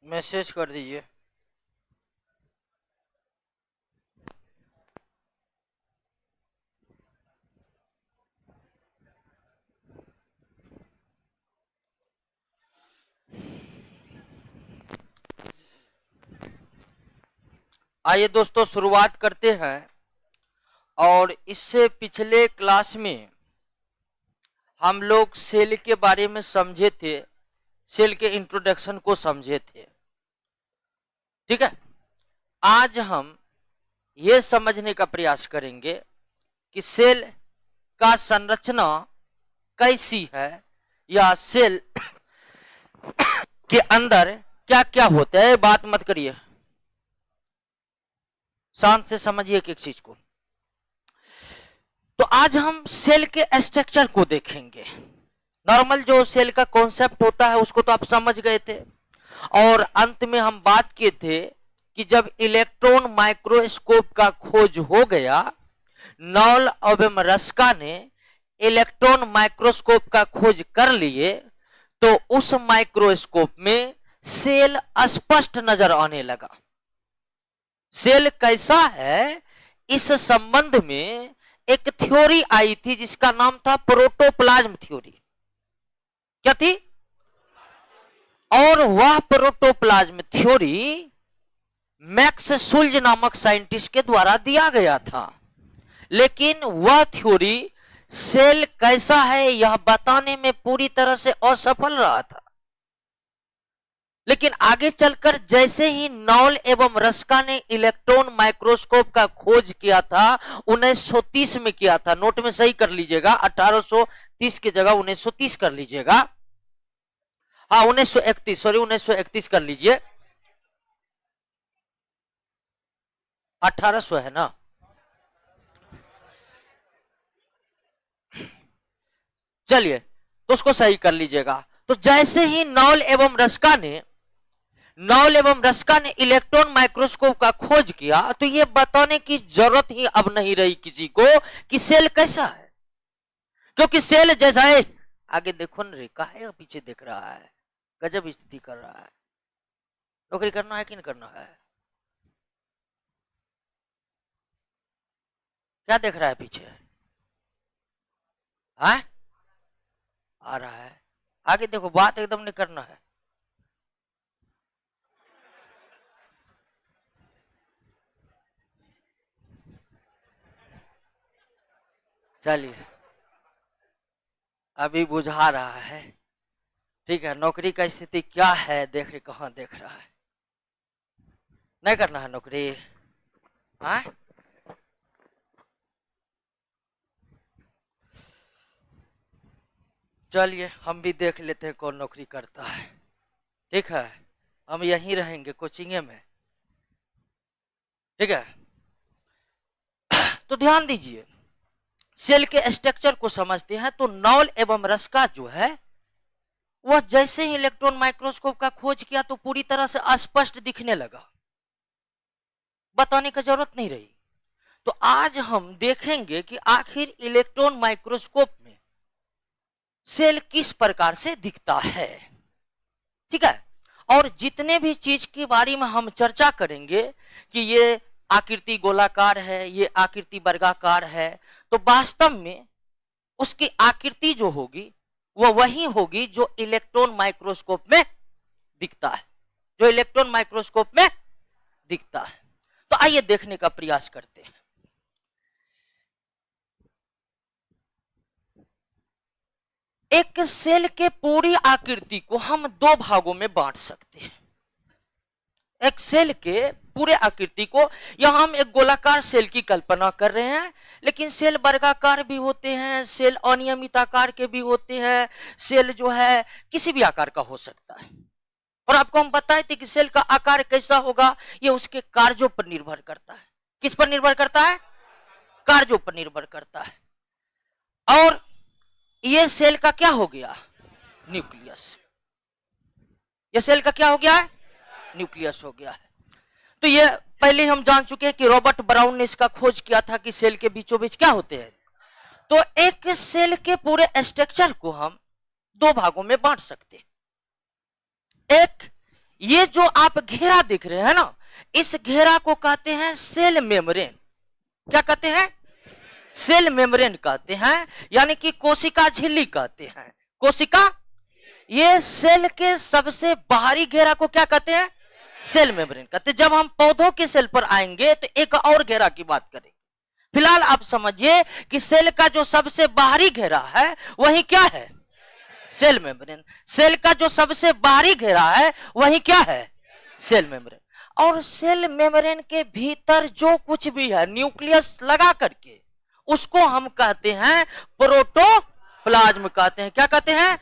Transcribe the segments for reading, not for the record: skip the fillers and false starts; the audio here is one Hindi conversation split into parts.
मैसेज कर दीजिए। आइए दोस्तों शुरुआत करते हैं। और इससे पिछले क्लास में हम लोग सेल के बारे में समझे थे, सेल के इंट्रोडक्शन को समझे थे। ठीक है, आज हम ये समझने का प्रयास करेंगे कि सेल का संरचना कैसी है, या सेल के अंदर क्या क्या होता है। बात मत करिए, शांत से समझिए एक एक चीज को। तो आज हम सेल के स्ट्रक्चर को देखेंगे। नॉर्मल जो सेल का कॉन्सेप्ट होता है उसको तो आप समझ गए थे, और अंत में हम बात किए थे कि जब इलेक्ट्रॉन माइक्रोस्कोप का खोज हो गया, नॉल एवं रस्का ने इलेक्ट्रॉन माइक्रोस्कोप का खोज कर लिए, तो उस माइक्रोस्कोप में सेल स्पष्ट नजर आने लगा। सेल कैसा है, इस संबंध में एक थ्योरी आई थी जिसका नाम था प्रोटोप्लाज्म थ्योरी। क्या थी? और वह प्रोटोप्लाज्म थ्योरी मैक्स शुल्ज नामक साइंटिस्ट के द्वारा दिया गया था। लेकिन वह थ्योरी सेल कैसा है यह बताने में पूरी तरह से असफल रहा था। लेकिन आगे चलकर जैसे ही नॉल एवं रस्का ने इलेक्ट्रॉन माइक्रोस्कोप का खोज किया था, 1930 में किया था। नोट में सही कर लीजिएगा, 1830 की जगह 1930 कर लीजिएगा। हाँ 1931, सॉरी 1931 कर लीजिए। 1800 है ना। चलिए तो उसको सही कर लीजिएगा। तो जैसे ही नॉल एवं रस्का ने इलेक्ट्रॉन माइक्रोस्कोप का खोज किया, तो यह बताने की जरूरत ही अब नहीं रही किसी को कि सेल कैसा है। क्योंकि सेल जैसा है, आगे देखो न, रेखा है और पीछे देख रहा है, गजब स्थिति कर रहा है। नौकरी करना है कि नहीं करना है? क्या देख रहा है पीछे? है आ रहा है, आगे देखो, बात एकदम नहीं करना है। चलिए अभी बुझा रहा है। ठीक है, नौकरी का स्थिति क्या है, देख कहां देख रहा है। नहीं करना है नौकरी? हाँ चलिए हम भी देख लेते हैं कौन नौकरी करता है। ठीक है, हम यहीं रहेंगे कोचिंगे में। ठीक है, तो ध्यान दीजिए, सेल के स्ट्रक्चर को समझते हैं। तो नॉल एवं रस्का जो है, वह जैसे ही इलेक्ट्रॉन माइक्रोस्कोप का खोज किया तो पूरी तरह से अस्पष्ट दिखने लगा, बताने की जरूरत नहीं रही। तो आज हम देखेंगे कि आखिर इलेक्ट्रॉन माइक्रोस्कोप में सेल किस प्रकार से दिखता है। ठीक है, और जितने भी चीज के बारे में हम चर्चा करेंगे कि ये आकृति गोलाकार है, ये आकृति वर्गाकार है, तो वास्तव में उसकी आकृति जो होगी वह वही होगी जो इलेक्ट्रॉन माइक्रोस्कोप में दिखता है, जो इलेक्ट्रॉन माइक्रोस्कोप में दिखता है। तो आइए देखने का प्रयास करते हैं। एक सेल के पूरी आकृति को हम दो भागों में बांट सकते हैं। एक सेल के पूरे आकृति को, यहां हम एक गोलाकार सेल की कल्पना कर रहे हैं, लेकिन सेल वर्गाकार भी होते हैं, सेल अनियमित आकार के भी होते हैं, सेल जो है किसी भी आकार का हो सकता है। और आपको हम बताए थे कि सेल का आकार कैसा होगा, यह उसके कार्यों पर निर्भर करता है। किस पर निर्भर करता है? कार्यों पर निर्भर करता है। और यह सेल का क्या हो गया? न्यूक्लियस। यह सेल का क्या हो गया है? न्यूक्लियस हो गया है। तो ये पहले हम जान चुके हैं कि रॉबर्ट ब्राउन ने इसका खोज किया था कि सेल के बीचों बीच क्या होते हैं। तो एक सेल के पूरे स्ट्रक्चर को हम दो भागों में बांट सकते हैं। एक ये जो आप घेरा देख रहे हैं ना, इस घेरा को कहते हैं सेल मेम्ब्रेन। क्या कहते हैं? सेल मेम्ब्रेन कहते हैं, यानी कि कोशिका झिल्ली कहते हैं। कोशिका, ये सेल के सबसे बाहरी घेरा को क्या कहते हैं? सेल मेम्ब्रेन कहते हैं। जब हम पौधों के सेल पर आएंगे तो एक और घेरा की बात करेंगे। फिलहाल आप समझिए कि सेल का जो सबसे बाहरी घेरा है वही क्या है? Cell membrane. सेल का जो सबसे बाहरी घेरा है वही क्या है? Cell membrane. और सेल मेम्ब्रेन के भीतर जो कुछ भी है न्यूक्लियस लगा करके, उसको हम कहते हैं प्रोटोप्लाज्म कहते हैं। क्या कहते हैं?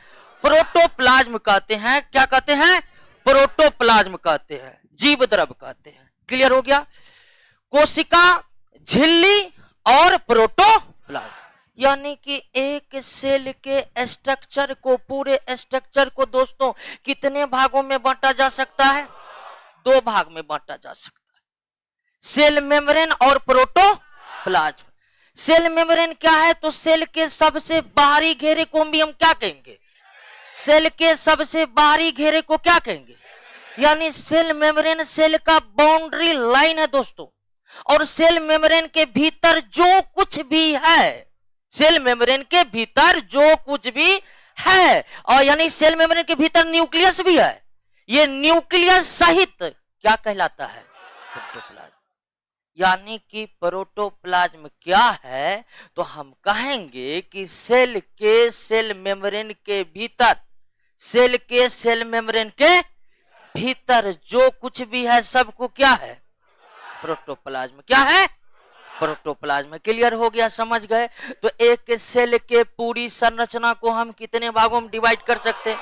प्रोटोप्लाज्म कहते हैं। क्या कहते हैं? प्रोटोप्लाज्म कहते हैं, जीव द्रव कहते हैं। क्लियर हो गया? कोशिका झिल्ली और प्रोटोप्लाज्म, यानी कि एक सेल के स्ट्रक्चर को, पूरे स्ट्रक्चर को दोस्तों कितने भागों में बांटा जा सकता है? 2 भाग में बांटा जा सकता है, सेल मेम्ब्रेन और प्रोटोप्लाज्म। सेल मेम्ब्रेन क्या है? तो सेल के सबसे बाहरी घेरे को भी हम क्या कहेंगे? सेल के सबसे बाहरी घेरे को क्या कहेंगे? यानी सेल मेम्ब्रेन सेल का बाउंड्री लाइन है दोस्तों। और सेल मेम्ब्रेन के भीतर जो कुछ भी है, सेल मेम्ब्रेन के भीतर जो कुछ भी है, और यानी सेल मेम्ब्रेन के भीतर न्यूक्लियस भी है, ये न्यूक्लियस सहित क्या कहलाता है? प्रोटोप्लाज्म। यानी कि प्रोटोप्लाज्म क्या है? तो हम कहेंगे कि सेल के सेल मेम्ब्रेन के भीतर, सेल के सेल मेम्ब्रेन के भीतर जो कुछ भी है सबको क्या है? प्रोटोप्लाज्म। क्या है? प्रोटोप्लाज्म। क्लियर हो गया? समझ गए? तो एक सेल के पूरी संरचना को हम कितने भागों में डिवाइड कर सकते हैं?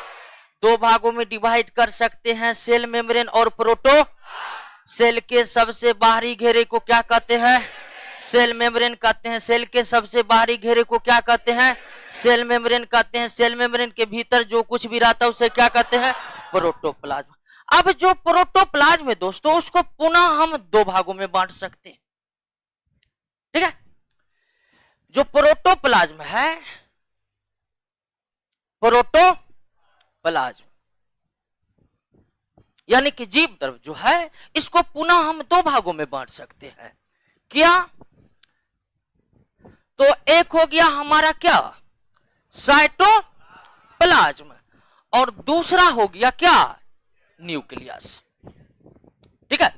2 भागों में डिवाइड कर सकते हैं, सेल मेम्ब्रेन और प्रोटो। सेल के सबसे बाहरी घेरे को क्या कहते हैं? सेल मेम्ब्रेन कहते हैं। सेल के सबसे बाहरी घेरे को क्या कहते हैं? सेल मेम्ब्रेन कहते हैं। सेल मेम्ब्रेन के भीतर जो कुछ भी रहता है उसे क्या कहते हैं? प्रोटोप्लाज्म। अब जो प्रोटोप्लाज्म है दोस्तों, उसको पुनः हम 2 भागों में बांट सकते हैं। ठीक है? जो प्रोटोप्लाज्म है, प्रोटोप्लाज्म यानी कि जीव द्रव जो है, इसको पुनः हम 2 भागों में बांट सकते हैं। क्या? तो एक हो गया हमारा क्या? साइटोप्लाज्म, और दूसरा हो गया क्या? न्यूक्लियस। ठीक है?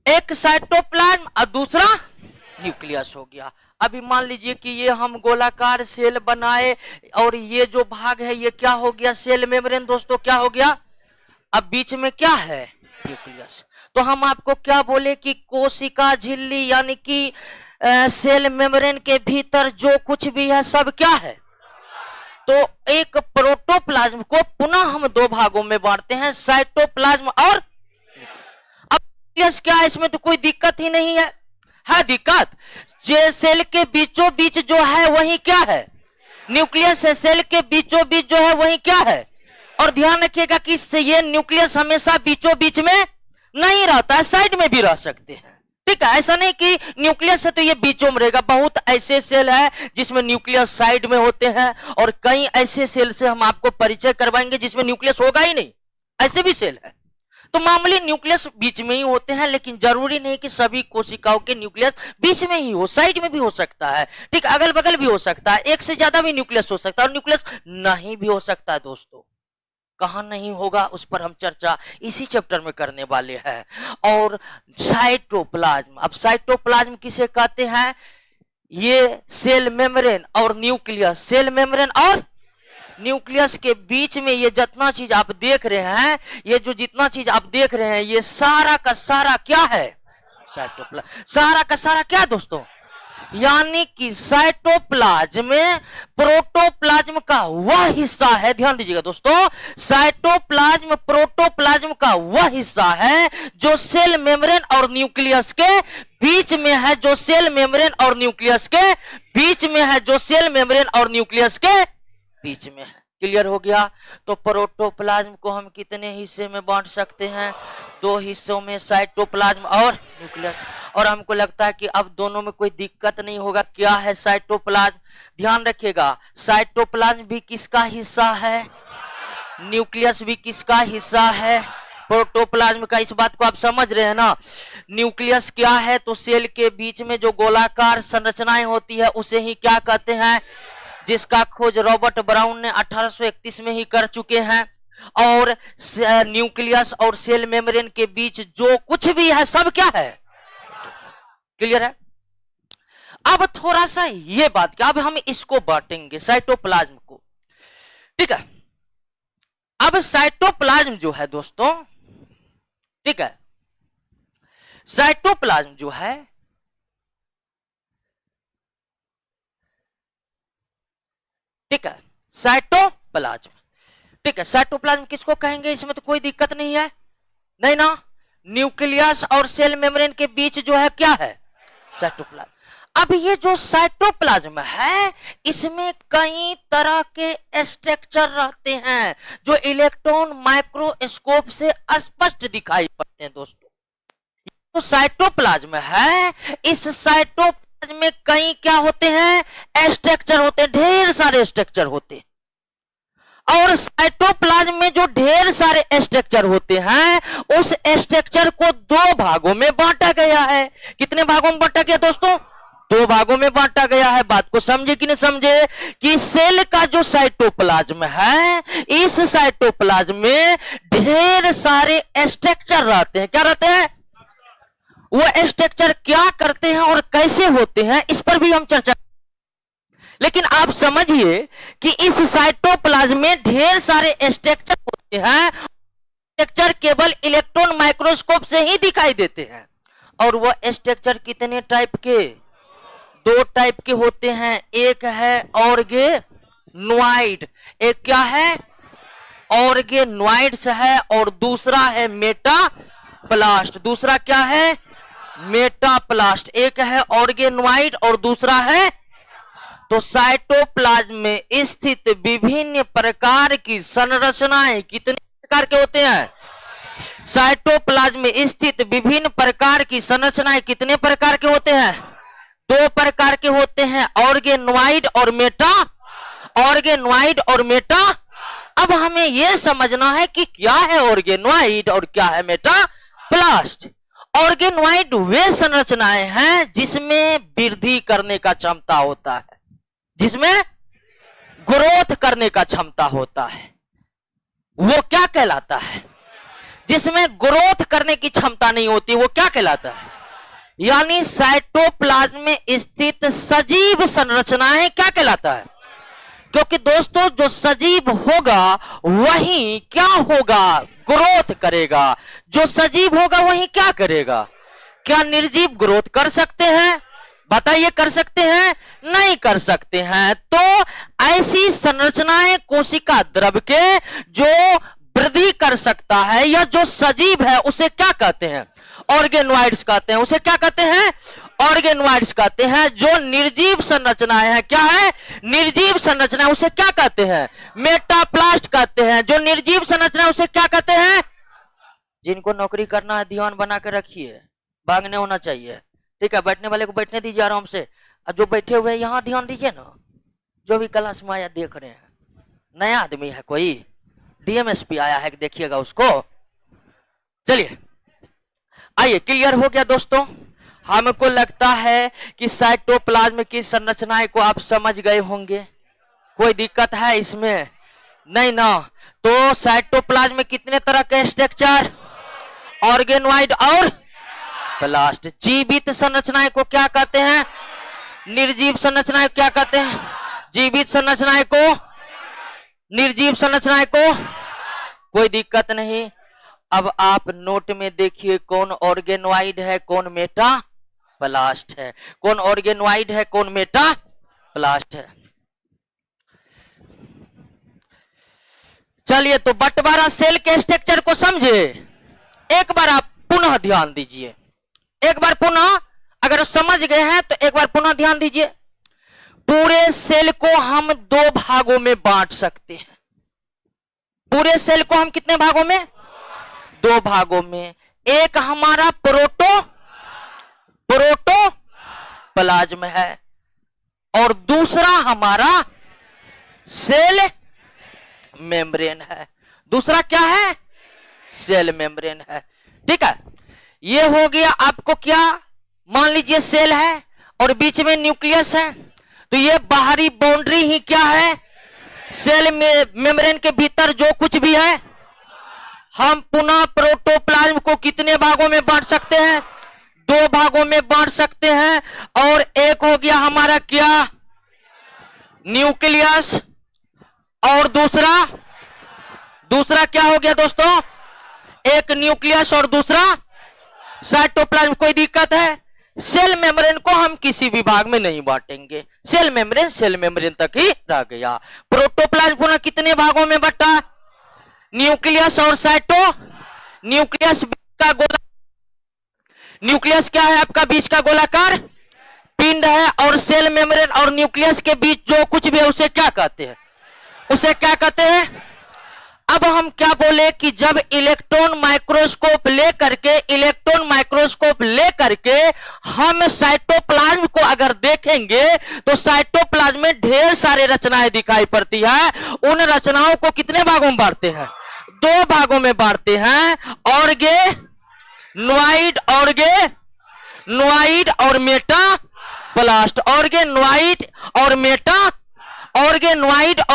एक साइटोप्लाज्म और दूसरा न्यूक्लियस हो गया। अभी मान लीजिए कि ये हम गोलाकार सेल बनाए और ये जो भाग है ये क्या हो गया? सेल मेम्ब्रेन दोस्तों क्या हो गया? अब बीच में क्या है? न्यूक्लियस। तो हम आपको क्या बोले कि कोशिका झिल्ली यानी कि सेल मेम्ब्रेन के भीतर जो कुछ भी है सब क्या है? तो एक प्रोटोप्लाज्म को पुनः हम 2 भागों में बांटते हैं, साइटोप्लाज्म और। अब न्यूक्लियस क्या है? इसमें तो कोई दिक्कत ही नहीं है। है दिक्कत? जे सेल के बीचों बीच जो है वही क्या है? न्यूक्लियस है। सेल के बीचों बीच जो है वही क्या है? और ध्यान रखिएगा कि ये न्यूक्लियस हमेशा बीचों बीच में नहीं रहता है, साइड में भी रह सकते हैं। ठीक है? ऐसा नहीं कि न्यूक्लियस है तो ये बीचों में रहेगा। बहुत ऐसे सेल है जिसमें न्यूक्लियस साइड में होते हैं, और कई ऐसे सेल से हम आपको परिचय करवाएंगे जिसमें न्यूक्लियस होगा ही नहीं। ऐसे भी सेल है। तो मामूली न्यूक्लियस बीच में ही होते हैं, लेकिन जरूरी नहीं कि सभी कोशिकाओं के न्यूक्लियस बीच में ही हो, साइड में भी हो सकता है। ठीक, अगल बगल भी हो सकता है, एक से ज्यादा भी न्यूक्लियस हो सकता है, और न्यूक्लियस नहीं भी हो सकता है दोस्तों। कहां नहीं होगा उस पर हम चर्चा इसी चैप्टर में करने वाले हैं। और साइटोप्लाज्म, अब साइटोप्लाज्म किसे कहते हैं? ये सेल मेम्ब्रेन और न्यूक्लियस, सेल मेम्ब्रेन और न्यूक्लियस के बीच में ये जितना चीज आप देख रहे हैं, ये जो जितना चीज आप देख रहे हैं, ये सारा का सारा क्या है? साइटोप्लाज्म। सारा का सारा क्या दोस्तों? यानी कि साइटोप्लाज्म में प्रोटोप्लाज्म का वह हिस्सा है, ध्यान दीजिएगा दोस्तों, साइटोप्लाज्म प्रोटोप्लाज्म का वह हिस्सा है जो सेल मेम्ब्रेन और न्यूक्लियस के बीच में है, जो सेल मेम्ब्रेन और न्यूक्लियस के बीच में है, जो सेल मेम्ब्रेन और न्यूक्लियस के बीच में है। क्लियर हो गया? तो प्रोटोप्लाज्म को हम कितने हिस्से में बांट सकते हैं? 2 हिस्सों में, साइटोप्लाज्म और न्यूक्लियस। और हमको लगता है कि अब दोनों में कोई दिक्कत नहीं होगा। क्या है साइटोप्लाज्म? ध्यान रखिएगा, साइटोप्लाज्म भी किसका हिस्सा है? न्यूक्लियस भी किसका हिस्सा है? प्रोटोप्लाज्म का। इस बात को आप समझ रहे हैं ना? न्यूक्लियस क्या है? तो सेल के बीच में जो गोलाकार संरचनाएं होती है उसे ही क्या कहते हैं? जिसका खोज रॉबर्ट ब्राउन ने 1831 में ही कर चुके हैं। और न्यूक्लियस और सेल मेम्ब्रेन के बीच जो कुछ भी है सब क्या है? क्लियर है? अब थोड़ा सा ये बात, क्या अब हम इसको बांटेंगे साइटोप्लाज्म को, ठीक है? अब साइटोप्लाज्म जो है दोस्तों, ठीक है, साइटोप्लाज्म जो है ठीक है, साइटोप्लाज्म, ठीक है, साइटोप्लाज्म किसको कहेंगे? इसमें तो कोई दिक्कत नहीं है, नहीं ना? न्यूक्लियस और सेल मेम्ब्रेन के बीच जो है क्या है? साइटोप्लाज्म। अब ये जो साइटोप्लाज्म है इसमें कई तरह के स्ट्रक्चर रहते हैं जो इलेक्ट्रॉन माइक्रोस्कोप से स्पष्ट दिखाई पड़ते हैं दोस्तों। तो साइटोप्लाज्म है, इस साइटोप्लाज्म में कई क्या होते हैं? स्ट्रक्चर होते हैं, ढेर सारे स्ट्रक्चर होते हैं। और साइटोप्लाज्म में जो ढेर सारे स्ट्रक्चर होते हैं उस स्ट्रक्चर को दो भागों में बांटा गया है। कितने भागों में बांटा गया दोस्तों? दो भागों में बांटा गया है। बात को समझे कि नहीं समझे? कि सेल का जो साइटोप्लाज्म है, इस साइटोप्लाज्म में ढेर सारे स्ट्रक्चर रहते हैं। क्या रहते हैं? वो स्ट्रक्चर क्या करते हैं और कैसे होते हैं इस पर भी हम चर्चा। लेकिन आप समझिए कि इस साइटोप्लाज्म में ढेर सारे स्ट्रक्चर होते हैं, स्ट्रक्चर केवल इलेक्ट्रॉन माइक्रोस्कोप से ही दिखाई देते हैं। और वह स्ट्रक्चर कितने टाइप के? दो टाइप के होते हैं। एक है ऑर्गेनॉइड, एक क्या है? ऑर्गेनॉइड्स है, और दूसरा है मेटाप्लास्ट। दूसरा क्या है? मेटाप्लास्ट। एक है ऑर्गेनॉइड और दूसरा है। तो साइटोप्लाज्म में स्थित विभिन्न प्रकार की संरचनाएं कितने प्रकार के होते हैं? साइटोप्लाज्म में स्थित विभिन्न प्रकार की संरचनाएं कितने प्रकार के होते हैं? दो प्रकार के होते हैं, ऑर्गेनॉइड और मेटा। ऑर्गेनॉइड और मेटा। अब हमें यह समझना है कि क्या है ऑर्गेनॉइड और क्या है मेटाप्लास्ट। ऑर्गेनॉइड वे संरचनाएं हैं जिसमें वृद्धि करने का क्षमता होता है, जिसमें ग्रोथ करने का क्षमता होता है। वो क्या कहलाता है? जिसमें ग्रोथ करने की क्षमता नहीं होती वो क्या कहलाता है? यानी साइटोप्लाज्म में स्थित सजीव संरचनाएं क्या कहलाता है? क्योंकि दोस्तों जो सजीव होगा वही क्या होगा? ग्रोथ करेगा। जो सजीव होगा वही क्या करेगा? क्या निर्जीव ग्रोथ कर सकते हैं? बताइए, कर सकते हैं? नहीं कर सकते हैं। तो ऐसी संरचनाएं कोशिका द्रव के जो वृद्धि कर सकता है या जो सजीव है उसे क्या कहते हैं? ऑर्गेनॉइड्स कहते हैं। उसे क्या कहते हैं? ऑर्गेनॉइड्स कहते हैं। जो निर्जीव संरचनाएं हैं, क्या है? निर्जीव संरचना, उसे क्या कहते हैं? मेटाप्लास्ट कहते हैं। जो निर्जीव संरचना उसे क्या कहते हैं? जिनको नौकरी करना है ध्यान बना के रखिए, भागने होना चाहिए, ठीक है? बैठने वाले को बैठने दीजिए आराम से, और जो बैठे हुए हैं यहां ध्यान दीजिए ना। जो भी क्लास में आया देख रहे हैं, नया आदमी है कोई, डीएमएसपी आया है, देखिएगा उसको। चलिए आइए, क्लियर हो गया दोस्तों? हमको लगता है कि साइटोप्लाज्म की संरचनाएं को आप समझ गए होंगे। कोई दिक्कत है इसमें? नहीं ना? तो साइटोप्लाज्म में कितने तरह के स्ट्रक्चर? ऑर्गेनॉइड और प्लास्ट। जीवित संरचनाएं को क्या कहते हैं? निर्जीव संरचनाएं क्या कहते हैं? जीवित संरचनाएं को, निर्जीव संरचनाएं को। कोई दिक्कत नहीं। अब आप नोट में देखिए कौन ऑर्गेनॉइड है, कौन मेटाप्लास्ट है, कौन ऑर्गेनॉइड है, कौन मेटाप्लास्ट है। चलिए, तो बंटवारा सेल के स्ट्रक्चर को समझे। एक बार आप पुनः ध्यान दीजिए, एक बार पुनः, अगर समझ गए हैं तो एक बार पुनः ध्यान दीजिए। पूरे सेल को हम दो भागों में बांट सकते हैं। पूरे सेल को हम कितने भागों में? दो भागों में। एक हमारा प्रोटोप्लाज्म है और दूसरा हमारा सेल मेम्ब्रेन है। दूसरा क्या है? सेल मेम्ब्रेन है। ठीक है, ये हो गया आपको क्या, मान लीजिए सेल है और बीच में न्यूक्लियस है, तो ये बाहरी बाउंड्री ही क्या है? सेल मेम्ब्रेन के भीतर जो कुछ भी है, हम पुनः प्रोटोप्लाज्म को कितने भागों में बांट सकते हैं? 2 भागों में बांट सकते हैं। और एक हो गया हमारा क्या? न्यूक्लियस, और दूसरा क्या हो गया दोस्तों? एक न्यूक्लियस और दूसरा साइटोप्लाज्म। कोई दिक्कत है? सेल मेम्ब्रेन को हम किसी भी भाग में नहीं बांटेंगे, सेल मेम्ब्रेन तक ही रह गया। प्रोटोप्लाज्म पुनः कितने भागों में बटा? न्यूक्लियस और साइटो। न्यूक्लियस का गोला, न्यूक्लियस क्या है आपका? बीच का गोलाकार पिंड है, और सेल मेम्ब्रेन और न्यूक्लियस के बीच जो कुछ भी है उसे क्या कहते हैं? उसे क्या कहते हैं? अब हम क्या बोले कि जब इलेक्ट्रॉन माइक्रोस्कोप लेकर के हम साइटोप्लाज्म को अगर देखेंगे तो साइटोप्लाज्म में ढेर सारे रचनाएं दिखाई पड़ती है। उन रचनाओं को कितने भागों में बांटते हैं? 2 भागों में बांटते हैं, ऑर्गेनॉइड और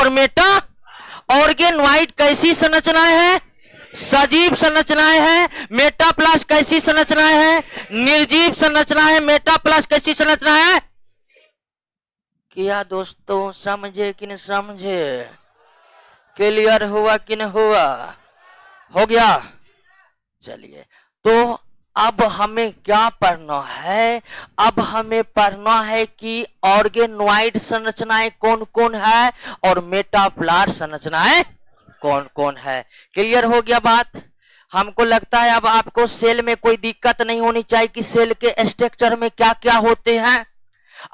मेटाप्लास्ट। ऑर्गेनॉइड कैसी संरचनाएं हैं? सजीव संरचनाएं हैं। मेटाप्लास्ट कैसी संरचनाएं हैं? निर्जीव संरचनाएं। मेटाप्लास्ट कैसी संरचनाएं हैं? क्या दोस्तों, समझे कि नहीं समझे? क्लियर हुआ कि नहीं हुआ? हो गया। चलिए, तो अब हमें क्या पढ़ना है? अब हमें पढ़ना है कि ऑर्गेनॉइड संरचनाएं कौन कौन है और मेटाप्लास्ट संरचनाएं कौन कौन है। क्लियर हो गया बात? हमको लगता है अब आपको सेल में कोई दिक्कत नहीं होनी चाहिए कि सेल के स्ट्रक्चर में क्या क्या होते हैं।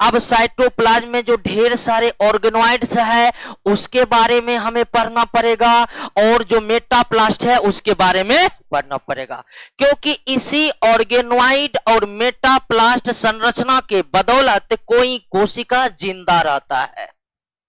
अब साइटोप्लाज्म में जो ढेर सारे ऑर्गेनॉइड्स है उसके बारे में हमें पढ़ना पड़ेगा, और जो मेटाप्लास्ट है उसके बारे में पढ़ना पड़ेगा, क्योंकि इसी ऑर्गेनॉइड और मेटाप्लास्ट संरचना के बदौलत कोई कोशिका जिंदा रहता है।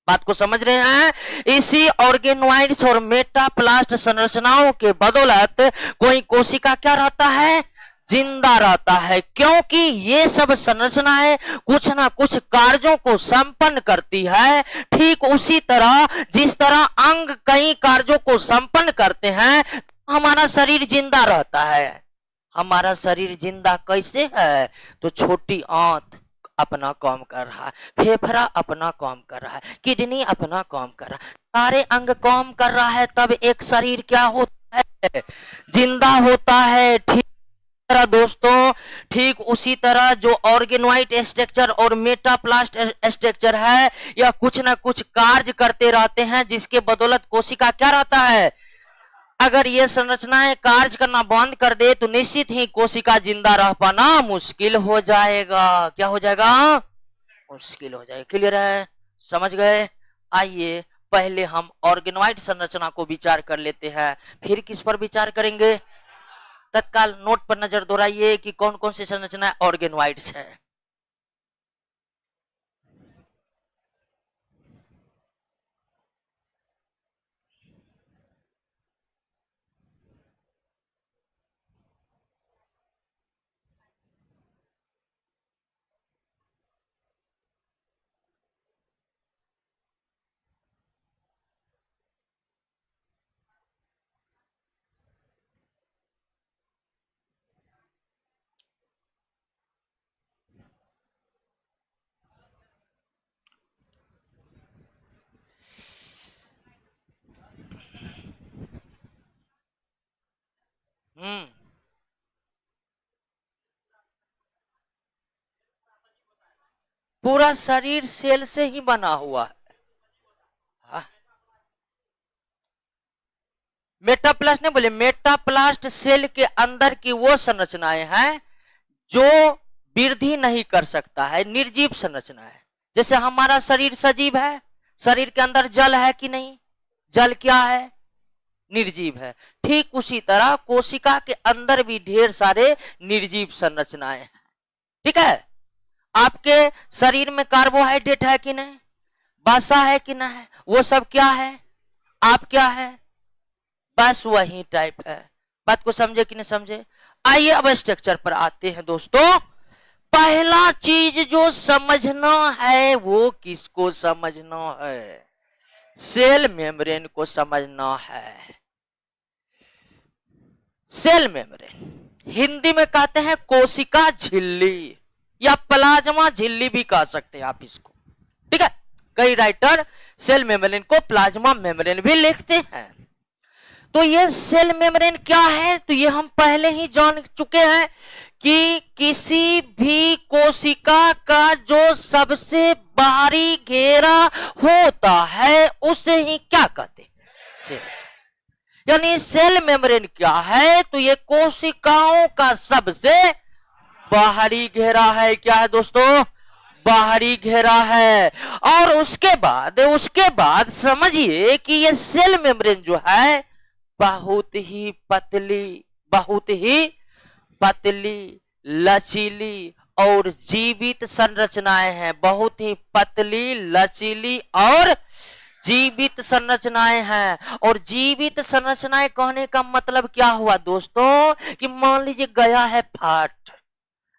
बात को समझ रहे हैं? इसी ऑर्गेनॉइड्स और मेटाप्लास्ट संरचनाओं के बदौलत कोई कोशिका क्या रहता है? जिंदा रहता है, क्योंकि ये सब संरचनाएं कुछ ना कुछ कार्यों को संपन्न करती है। ठीक उसी तरह जिस तरह अंग कई कार्यों को संपन्न करते हैं, हमारा शरीर जिंदा रहता है। हमारा शरीर जिंदा कैसे है? तो छोटी आंत अपना काम कर रहा है, फेफड़ा अपना काम कर रहा है, किडनी अपना काम कर रहा है, सारे अंग काम कर रहा है, तब एक शरीर क्या होता है? जिंदा होता है। ठीक दोस्तों, ठीक उसी तरह जो ऑर्गेनॉइड स्ट्रक्चर और मेटाप्लास्ट स्ट्रक्चर है, यह कुछ ना कुछ कार्य करते रहते हैं, जिसके बदौलत कोशिका क्या रहता है? अगर ये संरचनाएं कार्य करना बंद कर दे तो निश्चित ही कोशिका जिंदा रह पाना मुश्किल हो जाएगा। क्या हो जाएगा? मुश्किल हो जाएगा। क्लियर है? समझ गए? आइए पहले हम ऑर्गेनॉइड संरचना को विचार कर लेते हैं, फिर किस पर विचार करेंगे? तत्काल नोट पर नजर दोहराइए कि कौन कौन सी संरचना ऑर्गेनॉइड्स है। पूरा शरीर सेल से ही बना हुआ है। मेटाप्लास्ट नहीं बोले, मेटाप्लास्ट सेल के अंदर की वो संरचनाएं हैं जो वृद्धि नहीं कर सकता है, निर्जीव संरचना है। जैसे हमारा शरीर सजीव है, शरीर के अंदर जल है कि नहीं? जल क्या है? निर्जीव है। ठीक उसी तरह कोशिका के अंदर भी ढेर सारे निर्जीव संरचनाएं हैं। ठीक है? आपके शरीर में कार्बोहाइड्रेट है कि नहीं? वसा है कि नहीं? वो सब क्या है? आप क्या है? बस वही टाइप है। बात को समझे कि नहीं समझे? आइए अब स्ट्रक्चर पर आते हैं दोस्तों। पहला चीज जो समझना है वो किसको समझना है? सेल मेम्ब्रेन को समझना है। सेल मेम्ब्रेन हिंदी में कहते हैं कोशिका झिल्ली या प्लाज्मा झिल्ली भी कह सकते हैं आप इसको, ठीक है। कई राइटर सेल मेम्ब्रेन को प्लाज्मा मेम्ब्रेन भी लिखते हैं। तो ये सेल मेम्ब्रेन क्या है? तो ये हम पहले ही जान चुके हैं कि किसी भी कोशिका का जो सबसे बाहरी घेरा होता है उसे ही क्या कहते हैं? सेल। यानी सेल मेम्ब्रेन क्या है? तो ये कोशिकाओं का सबसे बाहरी घेरा है। क्या है दोस्तों? बाहरी घेरा है। और उसके बाद समझिए कि ये सेल मेम्ब्रेन जो है बहुत ही पतली, लचीली और जीवित संरचनाएं हैं। बहुत ही पतली, लचीली और जीवित संरचनाएं हैं। और जीवित संरचनाएं कहने का मतलब क्या हुआ दोस्तों? कि मान लीजिए गया है फट,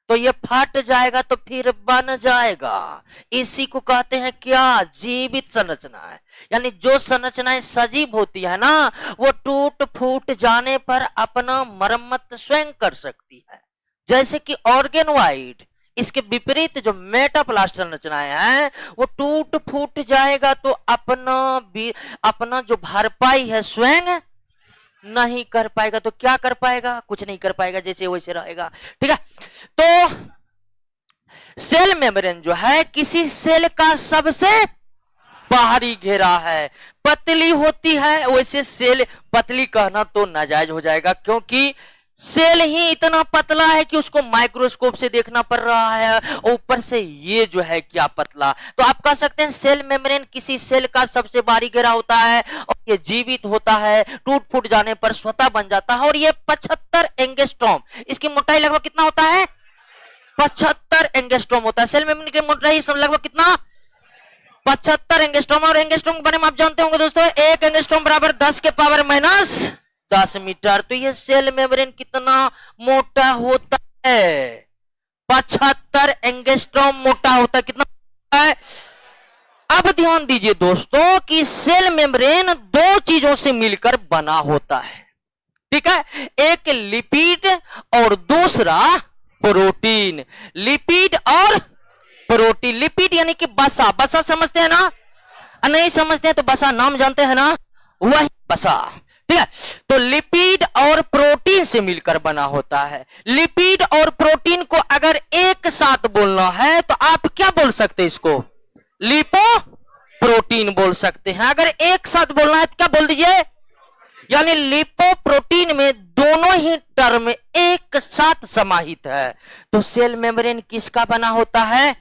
तो ये फट जाएगा तो फिर बन जाएगा। इसी को कहते हैं क्या? जीवित संरचना है। यानी जो संरचनाएं सजीव होती है ना, वो टूट फूट जाने पर अपना मरम्मत स्वयं कर सकती है। जैसे कि ऑर्गेनोइड, इसके विपरीत जो मेटाप्लास्ट संरचनाएं हैं वो टूट फूट जाएगा तो अपना जो भरपाई है स्वयं नहीं कर पाएगा। तो क्या कर पाएगा? कुछ नहीं कर पाएगा, जैसे वैसे रहेगा, ठीक है। तो सेल मेम्ब्रेन जो है किसी सेल का सबसे बाहरी घेरा है। पतली होती है, वैसे सेल पतली कहना तो नाजायज हो जाएगा, क्योंकि सेल ही इतना पतला है कि उसको माइक्रोस्कोप से देखना पड़ रहा है। ऊपर से ये जो है क्या पतला। तो आप कह सकते हैं सेल मेम्ब्रेन किसी सेल का सबसे बाहरी घेरा होता है और ये जीवित होता है, टूट फूट जाने पर स्वतः बन जाता है। और ये 75 एंगस्ट्रॉम, इसकी मोटाई लगभग कितना होता है? 75 एंगस्ट्रॉम होता है। सेल मेम्ब्रेन की मोटाई लगभग कितना? 75 एंगस्ट्रॉम। और एंगस्ट्रॉम के बारे में आप जानते होंगे दोस्तों, 1 एंगस्ट्रॉम बराबर 10 के पावर -10 मीटर। तो ये सेल मेम्ब्रेन कितना मोटा होता है? 75 एंगस्ट्रॉम मोटा होता है। कितना है? अब ध्यान दीजिए दोस्तों कि सेल मेम्ब्रेन दो चीजों से मिलकर बना होता है, ठीक है। एक लिपिड और दूसरा प्रोटीन। लिपिड और प्रोटीन। लिपिड यानी कि बसा। बसा समझते हैं ना? नहीं समझते हैं तो बसा नाम जानते हैं ना? वही बसा, ठीक है। तो लिपिड और प्रोटीन से मिलकर बना होता है। लिपिड और प्रोटीन को अगर एक साथ बोलना है तो आप क्या बोल सकते हैं? इसको लिपो प्रोटीन बोल सकते हैं। अगर एक साथ बोलना है तो क्या बोल दीजिए? यानी लिपो प्रोटीन में दोनों ही टर्म एक साथ समाहित है। तो सेल मेम्ब्रेन किसका बना होता है?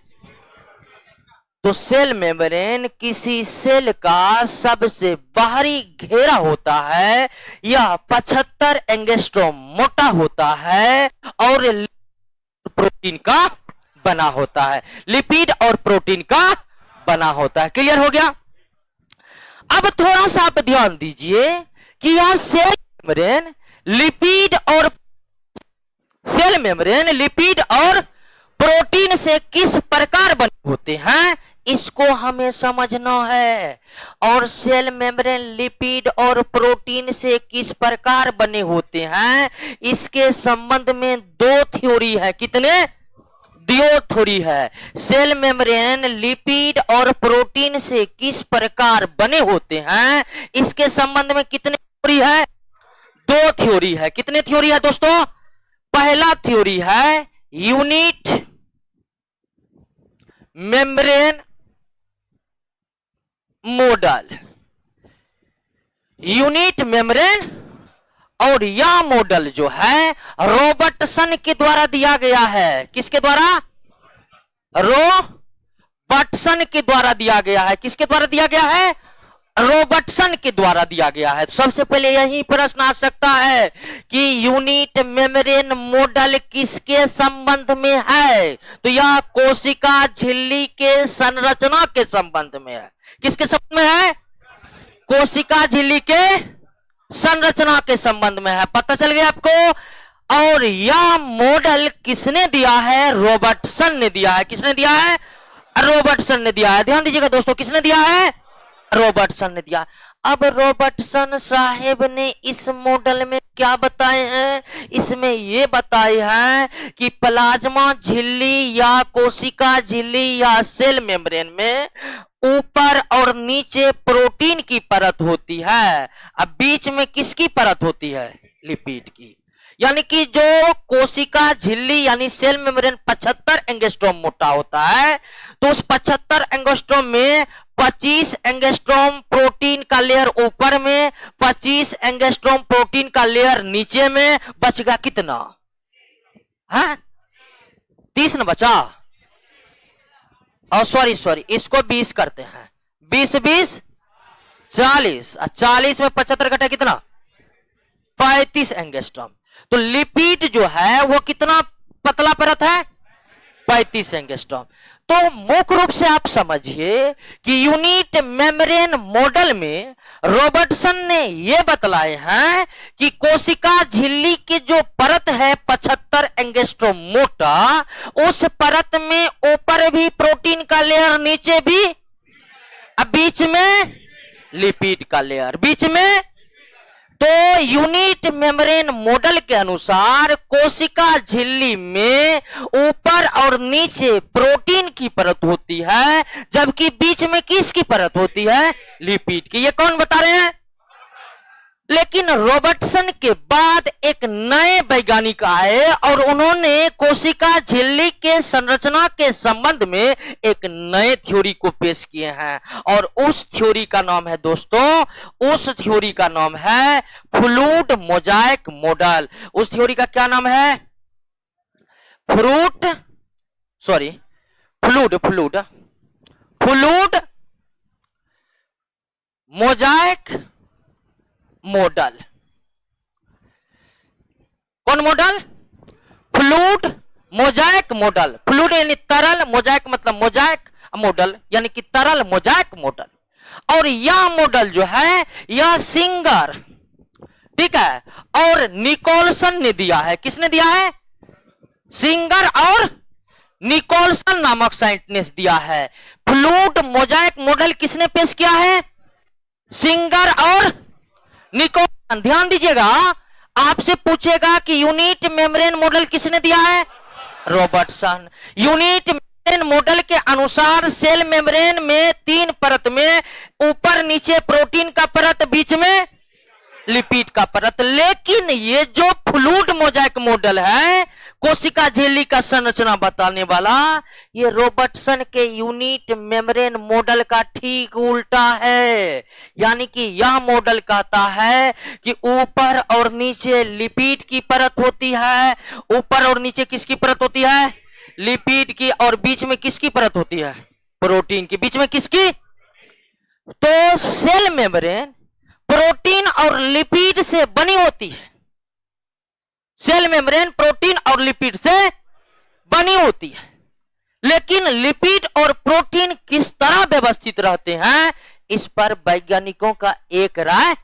तो सेल मेम्ब्रेन किसी सेल का सबसे बाहरी घेरा होता है। यह 75 एंगस्ट्रॉम मोटा होता है और प्रोटीन का बना होता है। लिपिड और प्रोटीन का बना होता है। क्लियर हो गया? अब थोड़ा सा आप ध्यान दीजिए कि यह सेल मेम्ब्रेन लिपिड और प्रोटीन से किस प्रकार बने होते हैं, इसको हमें समझना है। और सेल मेम्ब्रेन लिपिड और प्रोटीन से किस प्रकार बने होते हैं, इसके संबंध में दो थ्योरी है। कितने? दो थ्योरी है। सेल मेम्ब्रेन लिपिड और प्रोटीन से किस प्रकार बने होते हैं, इसके संबंध में कितने थ्योरी है? दो थ्योरी है। कितने थ्योरी है दोस्तों? पहला थ्योरी है unit membrane model. Unit membrane. और यह मॉडल जो है रॉबर्टसन के द्वारा दिया गया है। किसके द्वारा? रॉबर्टसन के द्वारा दिया गया है। किसके द्वारा दिया गया है? रॉबर्टसन के द्वारा दिया गया है। तो सबसे पहले यही प्रश्न आ सकता है कि यूनिट मेम्ब्रेन मॉडल किसके संबंध में है? तो यह कोशिका झिल्ली के संरचना के संबंध में है। किसके संबंध में है? कोशिका झिल्ली के संरचना के संबंध में है। पता चल गया आपको। और यह मॉडल किसने दिया है? रॉबर्टसन ने दिया है। किसने दिया है? रॉबर्टसन ने दिया है। ध्यान दीजिएगा दोस्तों, किसने दिया है? रॉबर्टसन ने दिया। अब रॉबर्टसन साहेब ने इस मॉडल में क्या बताए हैं? इसमें यह बताए हैं कि प्लाज्मा झिल्ली या कोशिका झिल्ली या सेल मेम्ब्रेन में ऊपर और नीचे प्रोटीन की परत होती है। अब बीच में किसकी परत होती है? लिपिड की। यानी कि जो कोशिका झिल्ली यानी सेल मेम्ब्रेन 75 एंगस्ट्रॉम मोटा होता है, तो उस 75 एंगस्ट्रॉम में 25 एंगस्ट्रॉम प्रोटीन का लेयर ऊपर में, 25 एंगस्ट्रॉम प्रोटीन का लेयर नीचे में, बचेगा कितना? है 30 न बचा। और सॉरी इसको 20 करते हैं। 20 20 40। 40 में 75 घटा कितना? 35 एंगस्ट्रॉम। तो लिपिड जो है वो कितना पतला परत है? 35 एंगस्ट्रॉम। तो मुख्य रूप से आप समझिए कि यूनिट मेम्ब्रेन मॉडल में रॉबर्टसन ने यह बतलाए हैं कि कोशिका झिल्ली की जो परत है 75 एंगस्ट्रॉम मोटा, उस परत में ऊपर भी प्रोटीन का लेयर, नीचे भी, अब बीच में लिपिड का लेयर, बीच में। तो यूनिट मेम्ब्रेन मॉडल के अनुसार कोशिका झिल्ली में ऊपर और नीचे प्रोटीन की परत होती है, जबकि बीच में किसकी परत होती है? लिपिड की। ये कौन बता रहे हैं? लेकिन रॉबर्टसन के बाद एक नए वैज्ञानिक आए और उन्होंने कोशिका झिल्ली के संरचना के संबंध में एक नए थ्योरी को पेश किए हैं। और उस थ्योरी का नाम है दोस्तों, उस थ्योरी का नाम है फ्लूइड मोजाइक मॉडल। उस थ्योरी का क्या नाम है? Fluid mosaic model. कौन model? Fluid mosaic model. Fluid यानी तरल, मोजाइक मतलब मोजाइक, मॉडल यानी कि तरल मोजाइक मॉडल। और यह मॉडल जो है यह सिंगर, ठीक है, और निकोलसन ने दिया है। किसने दिया है? सिंगर और निकोलसन नामक साइंटिस्ट दिया है। फ्लूइड मोजाइक मॉडल किसने पेश किया है? सिंगर और निकोलसन। ध्यान दीजिएगा, आपसे पूछेगा कि यूनिट मेम्ब्रेन मॉडल किसने दिया है? रॉबर्टसन। यूनिट मेम्ब्रेन मॉडल के अनुसार सेल मेम्ब्रेन में 3 परत में ऊपर नीचे प्रोटीन का परत, बीच में लिपिड का परत। लेकिन ये जो फ्लूइड मोजाइक मॉडल है, कोशिका झिल्ली का संरचना बताने वाला, ये रॉबर्टसन के यूनिट मेम्ब्रेन मॉडल का ठीक उल्टा है। यानी कि यह मॉडल कहता है कि ऊपर और नीचे लिपिड की परत होती है। ऊपर और नीचे किसकी परत होती है? लिपिड की। और बीच में किसकी परत होती है? प्रोटीन की। बीच में किसकी? तो सेल मेम्ब्रेन प्रोटीन और लिपिड से बनी होती है। सेल मेम्ब्रेन प्रोटीन और लिपिड से बनी होती है। लेकिन लिपिड और प्रोटीन किस तरह व्यवस्थित रहते हैं, इस पर वैज्ञानिकों का एक राय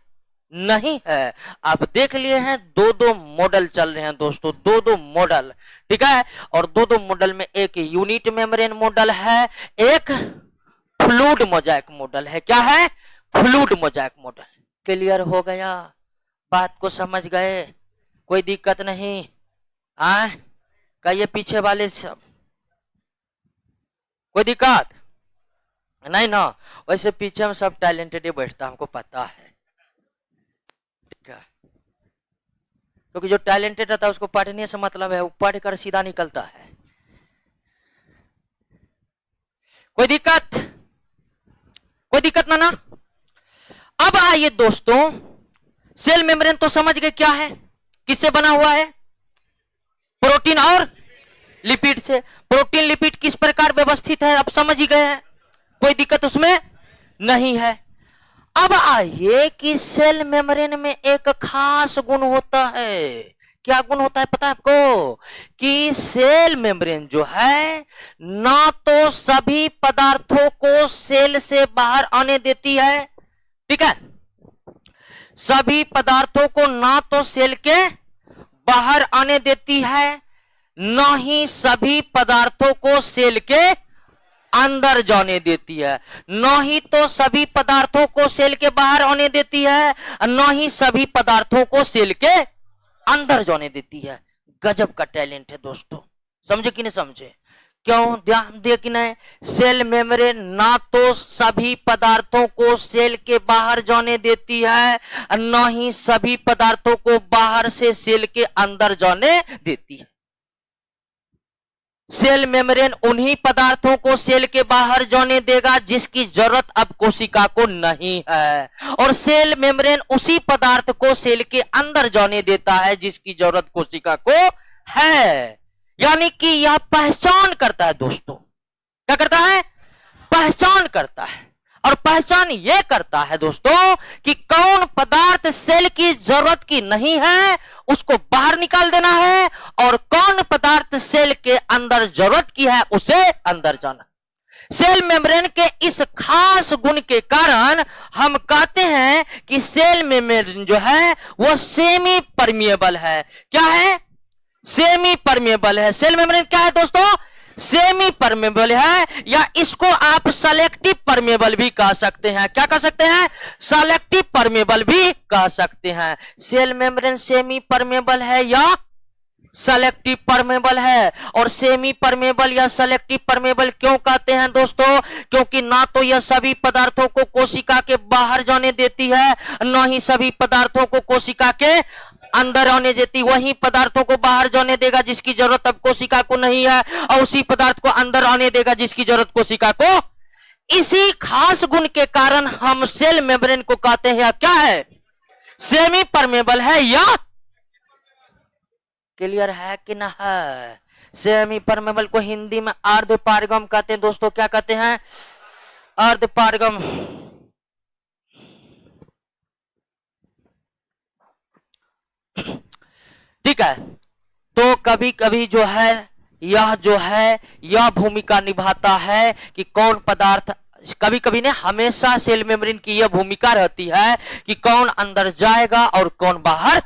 नहीं है। आप देख लिए हैं 2-2 मॉडल चल रहे हैं दोस्तों, 2-2 मॉडल, ठीक है। और 2-2 मॉडल में एक यूनिट मेम्ब्रेन मॉडल है, एक फ्लूइड मोजाइक मॉडल है। क्या है? Fluid mosaic model. क्लियर हो गया? बात को समझ गए? कोई दिक्कत नहीं? कहिए पीछे वाले सब, कोई दिक्कत नहीं ना? वैसे पीछे में सब टैलेंटेड बैठता, हमको पता है, ठीक है। क्योंकि जो टैलेंटेड रहता है उसको पढ़ने से मतलब है, वो पढ़ कर सीधा निकलता है। कोई दिक्कत? कोई दिक्कत ना? अब आइए दोस्तों, सेल मेम्ब्रेन तो समझ गए क्या है, किससे बना हुआ है? प्रोटीन और लिपिड से। प्रोटीन लिपिड किस प्रकार व्यवस्थित है अब समझ ही गए हैं, कोई दिक्कत उसमें नहीं है। अब आइए कि सेल मेम्ब्रेन में एक खास गुण होता है। क्या गुण होता है पता है आपको? कि सेल मेम्ब्रेन जो है ना तो सभी पदार्थों को सेल से बाहर आने देती है, ठीक है। सभी पदार्थों को ना तो सेल के बाहर आने देती है, ना ही सभी पदार्थों को सेल के अंदर जाने देती है। ना ही तो सभी पदार्थों को सेल के बाहर आने देती है, ना ही सभी पदार्थों को सेल के अंदर जाने देती है। गजब का टैलेंट है दोस्तों, समझे कि नहीं समझे? क्यों? ध्यान दे कि नहीं, सेल मेम्ब्रेन ना तो सभी पदार्थों को सेल के बाहर जाने देती है, ना ही सभी पदार्थों को बाहर से सेल के अंदर जाने देती है। सेल मेम्ब्रेन उन्हीं पदार्थों को सेल के बाहर जाने देगा जिसकी जरूरत अब कोशिका को नहीं है, और सेल मेम्ब्रेन उसी पदार्थ को सेल के अंदर जाने देता है जिसकी जरूरत कोशिका को है। यानी कि यह पहचान करता है दोस्तों। क्या करता है? पहचान करता है। और पहचान यह करता है दोस्तों कि कौन पदार्थ सेल की जरूरत की नहीं है, उसको बाहर निकाल देना है, और कौन पदार्थ सेल के अंदर जरूरत की है, उसे अंदर जाना। सेल मेम्ब्रेन के इस खास गुण के कारण हम कहते हैं कि सेल मेम्ब्रेन जो है वो सेमी परमिएबल है। क्या है? सेमी परमिएबल है। सेल मेम्ब्रेन क्या है दोस्तों? सेमी परमेबल है, या इसको आप सेलेक्टिव परमेबल भी कह सकते हैं। क्या कह सकते हैं? सेलेक्टिव परमेबल भी कह सकते हैं। सेल मेम्ब्रेन सेमी परमेबल है या सेलेक्टिव परमेबल है। और सेमी परमेबल या सेलेक्टिव परमेबल क्यों कहते हैं दोस्तों? क्योंकि ना तो यह सभी पदार्थों को कोशिका के बाहर जाने देती है, ना ही सभी पदार्थों को कोशिका के अंदर आने देती। वही पदार्थों को बाहर जाने देगा जिसकी जरूरत अब कोशिका को नहीं है, और उसी पदार्थ को अंदर आने देगा जिसकी जरूरत कोशिका को। इसी खास गुण के कारण हम सेल मेम्ब्रेन को कहते हैं क्या है? सेमी परमेबल है या क्लियर है कि ना है? सेमी परमेबल को हिंदी में अर्ध पारगम कहते हैं दोस्तों। क्या कहते हैं? अर्ध पारगम। ठीक है, तो कभी कभी जो है यह भूमिका निभाता है कि कौन पदार्थ, कभी कभी ने हमेशा सेल मेम्ब्रेन की यह भूमिका रहती है कि कौन अंदर जाएगा और कौन बाहर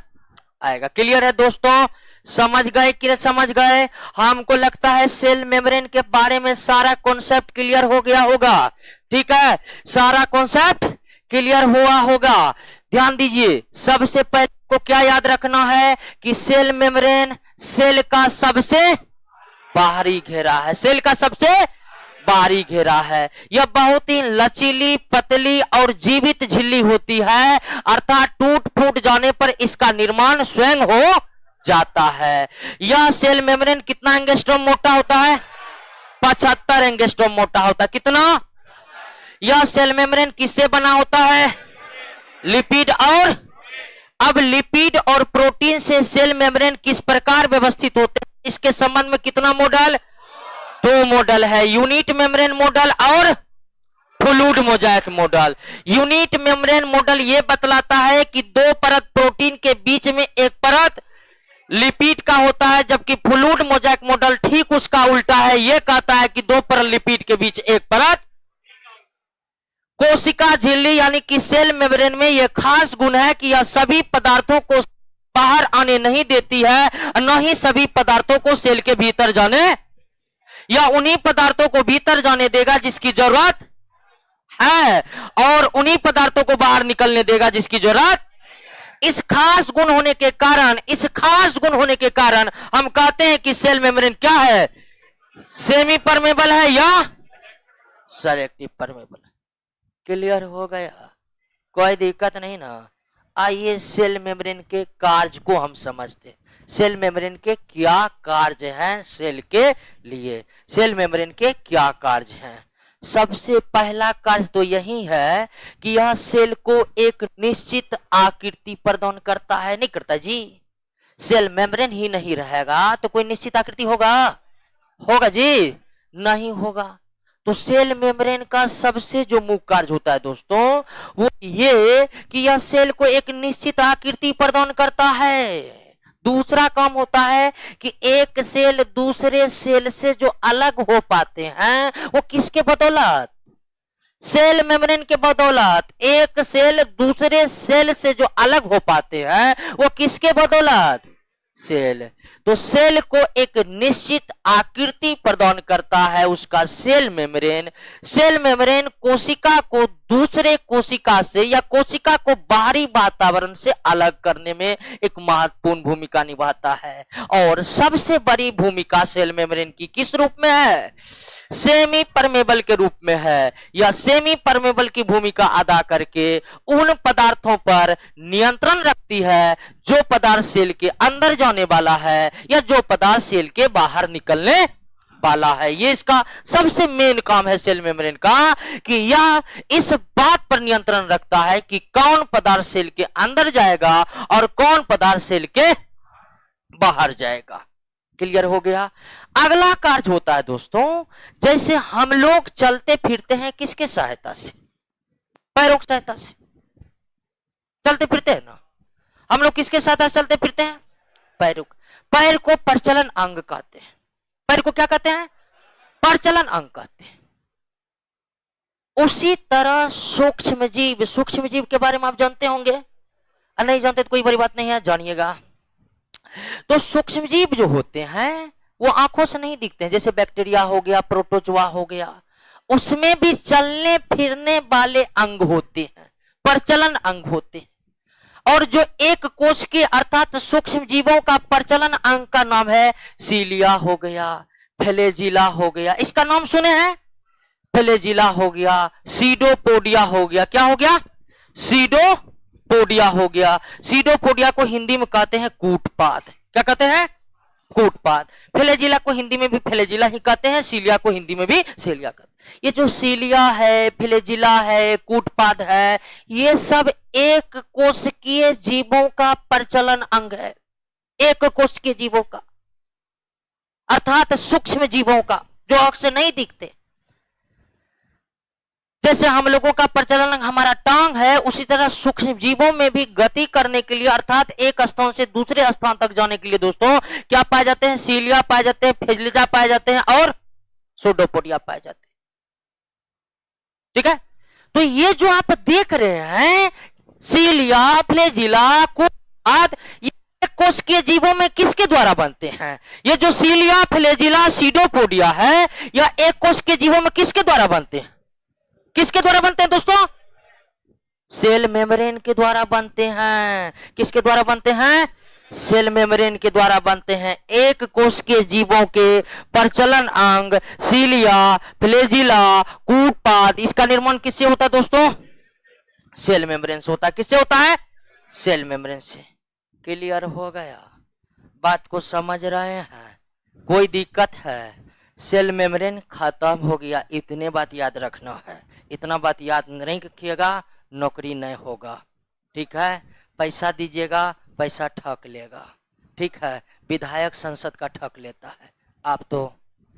आएगा। क्लियर है दोस्तों? समझ गए कि समझ गए? हमको लगता है सेल मेम्ब्रेन के बारे में सारा कॉन्सेप्ट क्लियर हो गया होगा। ठीक है, सारा कॉन्सेप्ट क्लियर हुआ होगा। ध्यान दीजिए, सबसे पहले को क्या याद रखना है कि सेल मेम्ब्रेन सेल का सबसे बाहरी घेरा है। सेल का सबसे बाहरी घेरा है। यह बहुत ही लचीली, पतली और जीवित झिल्ली होती है, अर्थात टूट फूट जाने पर इसका निर्माण स्वयं हो जाता है। यह सेल मेम्ब्रेन कितना एंगस्ट्रॉम मोटा होता है? 75 एंगस्ट्रॉम मोटा होता है। कितना? यह सेल मेम्ब्रेन किससे बना होता है? लिपिड और, अब लिपिड और प्रोटीन से सेल मेम्ब्रेन किस प्रकार व्यवस्थित होते हैं, इसके संबंध में कितना मॉडल? 2 मॉडल है, यूनिट मेम्ब्रेन मॉडल और fluid mosaic model. Unit membrane model यह बतलाता है कि 2 परत प्रोटीन के बीच में एक परत लिपिड का होता है, जबकि फ्लूइड मोजाइक मॉडल ठीक उसका उल्टा है, यह कहता है कि 2 परत लिपिड के बीच एक परत। कोशिका झिल्ली यानी कि सेल मेम्ब्रेन में यह खास गुण है कि यह सभी पदार्थों को बाहर आने नहीं देती है, न ही सभी पदार्थों को सेल के भीतर जाने, या उन्हीं पदार्थों को भीतर जाने देगा जिसकी जरूरत है, और उन्हीं पदार्थों को बाहर निकलने देगा जिसकी जरूरत। इस खास गुण होने के कारण हम कहते हैं कि सेल मेम्ब्रेन क्या है? सेमी परमेबल है या सेलेक्टिव परमेबल। क्लियर हो गया? कोई दिक्कत नहीं ना? आइए सेल मेम्ब्रेन के कार्य को हम समझते हैं। सेल मेम्ब्रेन के क्या कार्य हैं सेल के लिए? सेल मेम्ब्रेन के क्या कार्य हैं? सबसे पहला कार्य तो यही है कि यह सेल को एक निश्चित आकृति प्रदान करता है। नहीं करता जी? सेल मेम्ब्रेन ही नहीं रहेगा तो कोई निश्चित आकृति होगा जी? नहीं होगा। तो सेल मेम्ब्रेन का सबसे जो मुख्य कार्य होता है दोस्तों, वो ये कि यह सेल को एक निश्चित आकृति प्रदान करता है। दूसरा काम होता है कि एक सेल दूसरे सेल से जो अलग हो पाते हैं वो किसके बदौलत? सेल मेम्ब्रेन के बदौलत एक सेल दूसरे सेल से जो अलग हो पाते हैं वो किसके बदौलत? सेल। तो सेल को एक निश्चित आकृति प्रदान करता है उसका सेल मेम्ब्रेन। सेल मेम्ब्रेन कोशिका को दूसरे कोशिका से या कोशिका को बाहरी वातावरण से अलग करने में एक महत्वपूर्ण भूमिका निभाता है। और सबसे बड़ी भूमिका सेल मेम्ब्रेन की किस रूप में है? सेमी परमेबल के रूप में है। या सेमी परमेबल की भूमिका अदा करके उन पदार्थों पर नियंत्रण रखती है जो पदार्थ सेल के अंदर जाने वाला है या जो पदार्थ सेल के बाहर निकलने वाला है। ये इसका सबसे मेन काम है सेल मेम्ब्रेन का, कि यह इस बात पर नियंत्रण रखता है कि कौन पदार्थ सेल के अंदर जाएगा और कौन पदार्थ सेल के बाहर जाएगा। क्लियर हो गया? अगला कार्य होता है दोस्तों, जैसे हम लोग चलते फिरते हैं किसके सहायता से? पैरों की सहायता से चलते फिरते हैं ना। हम लोग किसके सहायता से चलते फिरते हैं? पैरों। पैर को प्रचलन अंग कहते हैं। पैर को क्या कहते हैं? प्रचलन अंग कहते हैं। उसी तरह सूक्ष्म जीव के बारे में आप जानते होंगे, नहीं जानते तो कोई बड़ी बात नहीं है, जानिएगा। तो सूक्ष्म जीव जो होते हैं वो आंखों से नहीं दिखते हैं, जैसे बैक्टीरिया हो गया, प्रोटोजोआ हो गया, उसमें भी चलने फिरने वाले अंग होते हैं, प्रचलन अंग होते हैं। और जो एक कोश के अर्थात सूक्ष्म जीवों का प्रचलन अंग का नाम है सीलिया हो गया, फ्लैजिला हो गया। इसका नाम सुने हैं? फ्लैजिला हो गया, सीडोपोडिया हो गया। क्या हो गया? सीडोपोडिया हो गया। सीडोपोडिया को हिंदी में कहते हैं कूटपाद। क्या कहते हैं? कूटपाद। फ्लैजिला को हिंदी में भी फ्लैजिला ही कहते हैं, सीलिया को हिंदी में भी सीलिया कहते हैं। ये जो सीलिया है, फ्लैजिला है, कूटपाद है, ये सब एक कोशिकीय जीवों का प्रचलन अंग है। एक कोशिकीय जीवों का अर्थात सूक्ष्म जीवों का, जो आंख से नहीं दिखते। जैसे हम लोगों का प्रचलन अंग हमारा टांग है, उसी तरह सूक्ष्म जीवों में भी गति करने के लिए अर्थात एक स्थान से दूसरे स्थान तक जाने के लिए दोस्तों क्या पाए जाते हैं? सीलिया पाए जाते हैं, फ्लैजिला पाए जाते हैं और सूडोपोडिया पाए जाते हैं। ठीक है? तो ये जो आप देख रहे हैं सीलिया, फ्लैजिला, कूटपाद, ये कोशिकीय जीवों में किसके द्वारा बनते हैं? ये जो सीलिया, फ्लैजिला, सीडोपोडिया है, या एक कोशिकीय जीवों में किसके द्वारा बनते हैं? किसके द्वारा बनते हैं दोस्तों? सेल मेम्ब्रेन के द्वारा बनते हैं। किसके द्वारा बनते हैं? सेल मेम्ब्रेन के द्वारा बनते हैं। एक कोशिकीय जीवों के प्रचलन अंग सीलिया, फ्लैजिला, कूटपाद, इसका निर्माण किससे होता है दोस्तों? सेल मेम्ब्रेन से होता है। किससे होता है? सेल मेम्ब्रेन से। क्लियर हो गया? बात को समझ रहे हैं? कोई दिक्कत है? सेल मेम्ब्रेन खत्म हो गया, इतने बात याद रखना है। इतना बात याद नहीं रखिएगा नौकरी नहीं होगा। ठीक है? पैसा दीजिएगा, पैसा ठग लेगा। ठीक है? विधायक संसद का ठग लेता है, आप तो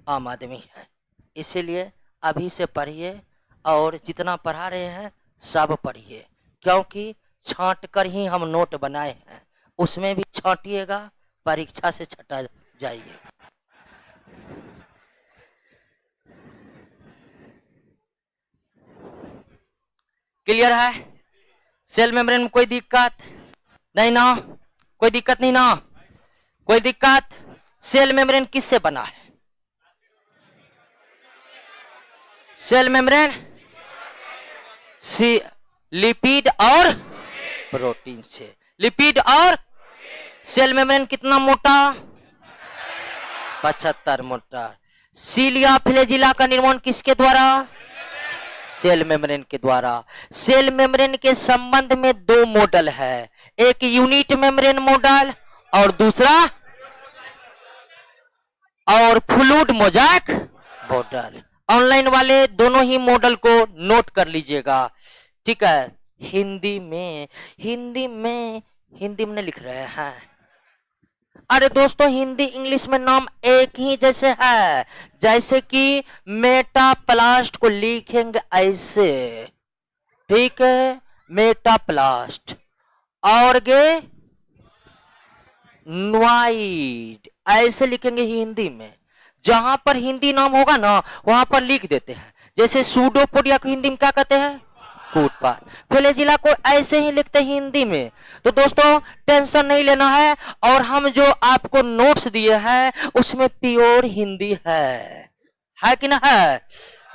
आम आदमी है। इसीलिए अभी से पढ़िए, और जितना पढ़ा रहे हैं सब पढ़िए, क्योंकि छांट कर ही हम नोट बनाए हैं, उसमें भी छांटिएगा, परीक्षा से छटा जाइएगा। क्लियर है? सेल मेम्ब्रेन में कोई दिक्कत नहीं ना? कोई दिक्कत नहीं ना? कोई दिक्कत? सेल मेम्ब्रेन किससे बना है? सेल मेम्ब्रेन लिपिड और प्रोटीन से। लिपिड और सेल मेम्ब्रेन कितना मोटा? 75 मीटर। सीलिया, फ्लैजिला का निर्माण किसके द्वारा? सेल मेम्ब्रेन के द्वारा। सेल मेम्ब्रेन के संबंध में दो मॉडल है, एक यूनिट मेम्ब्रेन मॉडल और दूसरा और फ्लूइड मोजाइक मॉडल। ऑनलाइन वाले दोनों ही मॉडल को नोट कर लीजिएगा। ठीक है? हिंदी में लिख रहे हैं। अरे दोस्तों, हिंदी इंग्लिश में नाम एक ही जैसे है, जैसे कि मेटाप्लास्ट को लिखेंगे ऐसे। ठीक है? मेटाप्लास्ट। ऑर्गेनॉइड ऐसे लिखेंगे हिंदी में। जहां पर हिंदी नाम होगा ना वहां पर लिख देते हैं, जैसे सूडोपोडिया को हिंदी में क्या कहते हैं? कूटपाट। फ्लैजिला को ऐसे ही लिखते हैं हिंदी में। तो दोस्तों टेंशन नहीं लेना है, और हम जो आपको नोट्स दिए हैं उसमें प्योर हिंदी है कि ना है?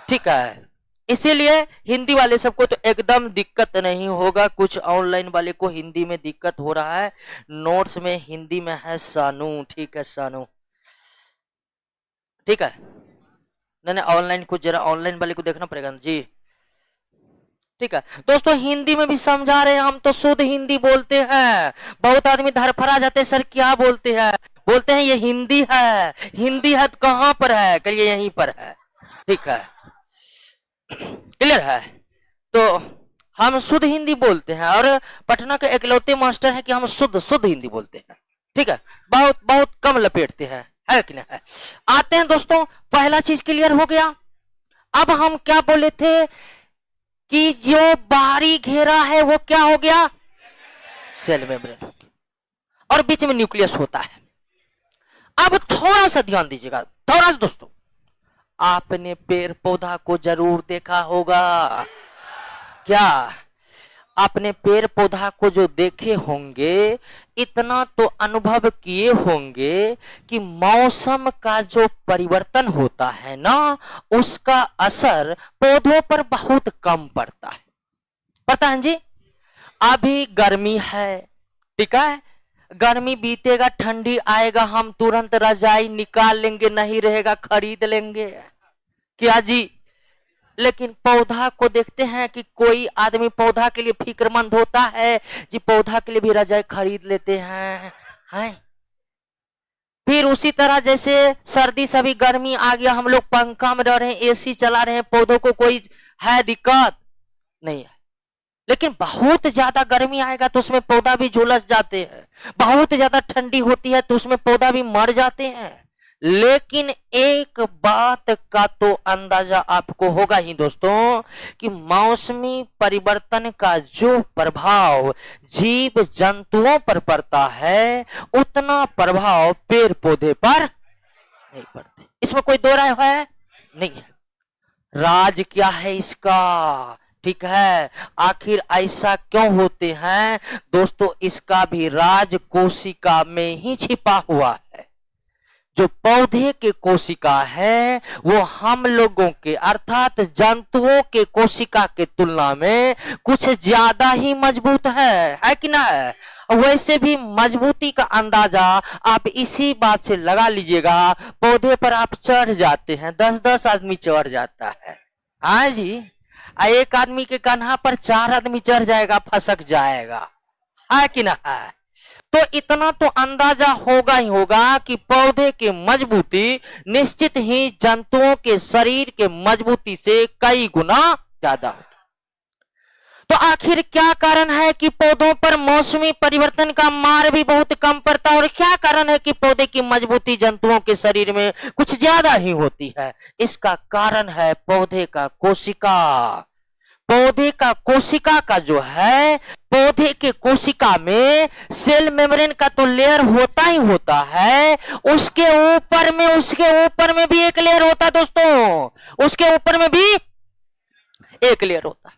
ठीक है, इसीलिए हिंदी वाले सबको तो एकदम दिक्कत नहीं होगा। कुछ ऑनलाइन वाले को हिंदी में दिक्कत हो रहा है, नोट्स में हिंदी में है सानू। ठीक है सानू, ठीक है। नहीं ऑनलाइन को जरा ऑनलाइन वाले को देखना पड़ेगा जी। ठीक है दोस्तों, हिंदी में भी समझा रहे हैं, हम तो शुद्ध हिंदी बोलते हैं। बहुत आदमी धरफरा जाते हैं, सर क्या बोलते हैं? बोलते हैं ये हिंदी है। हिंदी है तो कहां पर है? कहिए यहीं पर है। ठीक है, क्लियर है? तो हम शुद्ध हिंदी बोलते हैं, और पटना के इकलौते मास्टर हैं कि हम शुद्ध हिंदी बोलते हैं। ठीक है, बहुत बहुत कम लपेटते हैं, है कि नहीं है? आते हैं दोस्तों, पहला चीज क्लियर हो गया। अब हम क्या बोले थे कि जो बाहरी घेरा है वो क्या हो गया? सेल मेम्ब्रेन हो गया, और बीच में न्यूक्लियस होता है। अब थोड़ा सा ध्यान दीजिएगा, थोड़ा सा दोस्तों, आपने पेड़ पौधा को जरूर देखा होगा। क्या आपने पेड़ पौधा को जो देखे होंगे, इतना तो अनुभव किए होंगे कि मौसम का जो परिवर्तन होता है ना, उसका असर पौधों पर बहुत कम पड़ता है। पता है जी? अभी गर्मी है, ठीक है, गर्मी बीतेगा, ठंडी आएगा, हम तुरंत रजाई निकाल लेंगे, नहीं रहेगा खरीद लेंगे। क्या जी? लेकिन पौधा को देखते हैं कि कोई आदमी पौधा के लिए फिक्रमंद होता है जी, पौधा के लिए भी रजाई खरीद लेते हैं। फिर उसी तरह जैसे सर्दी से भी गर्मी आ गया, हम लोग पंखा में रह रहे हैं, एसी चला रहे हैं, पौधों को कोई है दिक्कत नहीं है। लेकिन बहुत ज्यादा गर्मी आएगा तो उसमें पौधा भी झुलस जाते हैं, बहुत ज्यादा ठंडी होती है तो उसमें पौधा भी मर जाते हैं। लेकिन एक बात का तो अंदाजा आपको होगा ही दोस्तों कि मौसमी परिवर्तन का जो प्रभाव जीव जंतुओं पर पड़ता है, उतना प्रभाव पेड़ पौधे पर नहीं पड़ते। इसमें कोई दो राय है नहीं है। राज क्या है इसका? ठीक है, आखिर ऐसा क्यों होते हैं दोस्तों? इसका भी राज कोशिका में ही छिपा हुआ है। जो पौधे के कोशिका है वो हम लोगों के अर्थात जंतुओं के कोशिका के तुलना में कुछ ज्यादा ही मजबूत है कि ना है? वैसे भी मजबूती का अंदाजा आप इसी बात से लगा लीजिएगा, पौधे पर आप चढ़ जाते हैं, 10-10 आदमी चढ़ जाता है। हाँ जी, एक आदमी के कान्हा पर 4 आदमी चढ़ जाएगा, फसक जाएगा, है कि ना है? तो इतना तो अंदाजा होगा ही होगा कि पौधे की मजबूती निश्चित ही जंतुओं के शरीर के मजबूती से कई गुना ज्यादा होती। तो आखिर क्या कारण है कि पौधों पर मौसमी परिवर्तन का मार भी बहुत कम पड़ता है, और क्या कारण है कि पौधे की मजबूती जंतुओं के शरीर में कुछ ज्यादा ही होती है? इसका कारण है पौधे का कोशिका। पौधे का कोशिका का जो है, पौधे के कोशिका में सेल मेम्ब्रेन का तो लेयर होता ही होता है, उसके ऊपर में भी एक लेयर होता है दोस्तों, उसके ऊपर में भी एक लेयर होता है।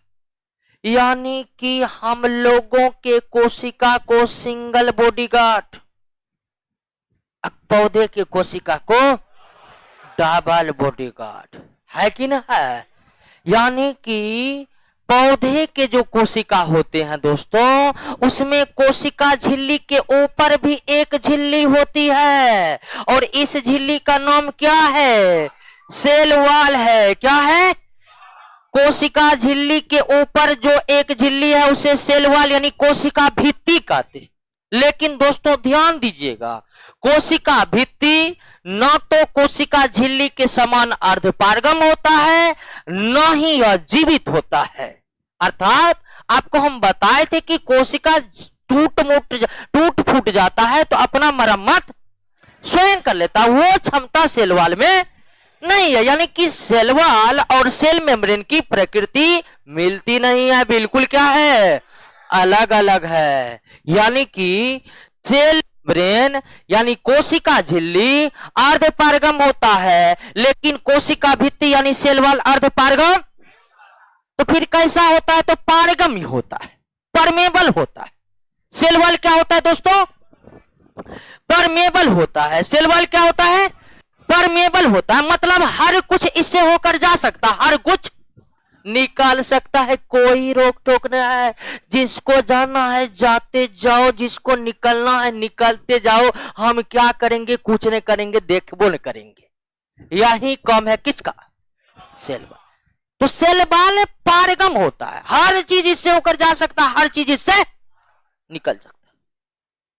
यानी कि हम लोगों के कोशिका को सिंगल बॉडी गार्ड, पौधे के कोशिका को डबल बॉडी गार्ड, है कि ना है? यानी कि पौधे के जो कोशिका होते हैं दोस्तों, उसमें कोशिका झिल्ली के ऊपर भी एक झिल्ली होती है, और इस झिल्ली का नाम क्या है? सेल वॉल है। क्या है? कोशिका झिल्ली के ऊपर जो एक झिल्ली है उसे सेल वॉल यानी कोशिका भित्ति कहते हैं। लेकिन दोस्तों ध्यान दीजिएगा, कोशिका भित्ति न तो कोशिका झिल्ली के समान अर्धपारगम होता है, न ही यह जीवित होता है। अर्थात आपको हम बताए थे कि कोशिका टूट फूट जाता है तो अपना मरम्मत स्वयं कर लेता, वो क्षमता सेल वॉल में नहीं है। यानी कि सेल वॉल और सेल मेम्ब्रेन की प्रकृति मिलती नहीं है, बिल्कुल क्या है? अलग अलग है। यानी कि सेल ब्रेन यानी कोशिका झिल्ली अर्ध पारगम होता है, लेकिन कोशिका भित्ति यानी सेल वॉल अर्ध पारगम। तो फिर कैसा होता है? तो पारगम ही होता है, परमेबल होता है। सेल वॉल क्या होता है दोस्तों? परमेबल होता है। सेल वॉल क्या होता है? परमेबल होता है, मतलब हर कुछ इससे होकर जा सकता, हर कुछ निकाल सकता है, कोई रोक टोक नहीं है। जिसको जाना है जाते जाओ, जिसको निकलना है निकलते जाओ। हम क्या करेंगे? कुछ नहीं करेंगे, देखबो नहीं करेंगे। यही कम है किसका? Cell wall. तो सेल वॉल पारगम होता है, हर चीज इससे होकर जा सकता है, हर चीज इससे निकल सकता है।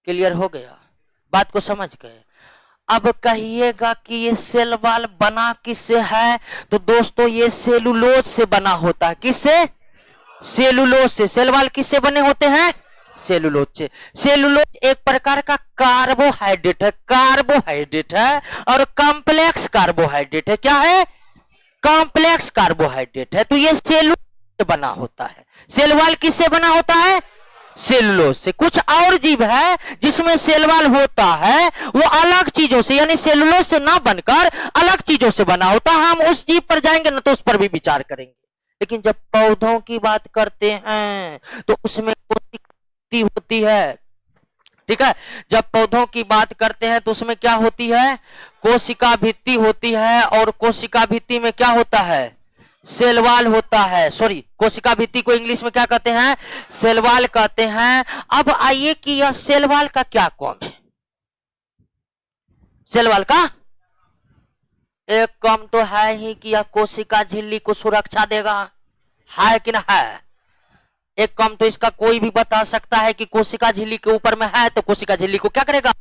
क्लियर हो गया? बात को समझ गए? अब कहिएगा कि ये सेल वॉल बना किससे है? तो दोस्तों ये सेलुलोज से बना होता है। किससे? सेलुलोज से। सेल वॉल किससे बने होते हैं? सेलुलोज से। सेलुलोज एक प्रकार का कार्बोहाइड्रेट है, कार्बोहाइड्रेट है, और कॉम्प्लेक्स कार्बोहाइड्रेट है। क्या है? कॉम्प्लेक्स कार्बोहाइड्रेट है। तो ये सेलुलोज से बना होता है। सेल वॉल किससे बना होता है? सेलुलोज से। कुछ और जीव है जिसमें सेल वॉल होता है, वो अलग चीजों से यानी सेलुलोज से ना बनकर अलग चीजों से बना होता है। हम उस जीव पर जाएंगे ना तो उस पर भी विचार करेंगे। लेकिन जब पौधों की बात करते हैं तो उसमें कोशिका होती है। ठीक है, जब पौधों की बात करते हैं तो उसमें क्या होती है? कोशिका भित्ति होती है, और कोशिका भित्ति में क्या होता है? सेल वॉल होता है। सॉरी, कोशिका भित्ति को इंग्लिश में क्या कहते हैं? सेल वॉल कहते हैं। अब आइए कि यह सेल वॉल का क्या काम है? सेल वॉल का एक काम तो है ही कि यह कोशिका झिल्ली को सुरक्षा देगा, है कि ना है? एक काम तो इसका कोई भी बता सकता है कि कोशिका झिल्ली के ऊपर में है तो कोशिका झिल्ली को क्या करेगा?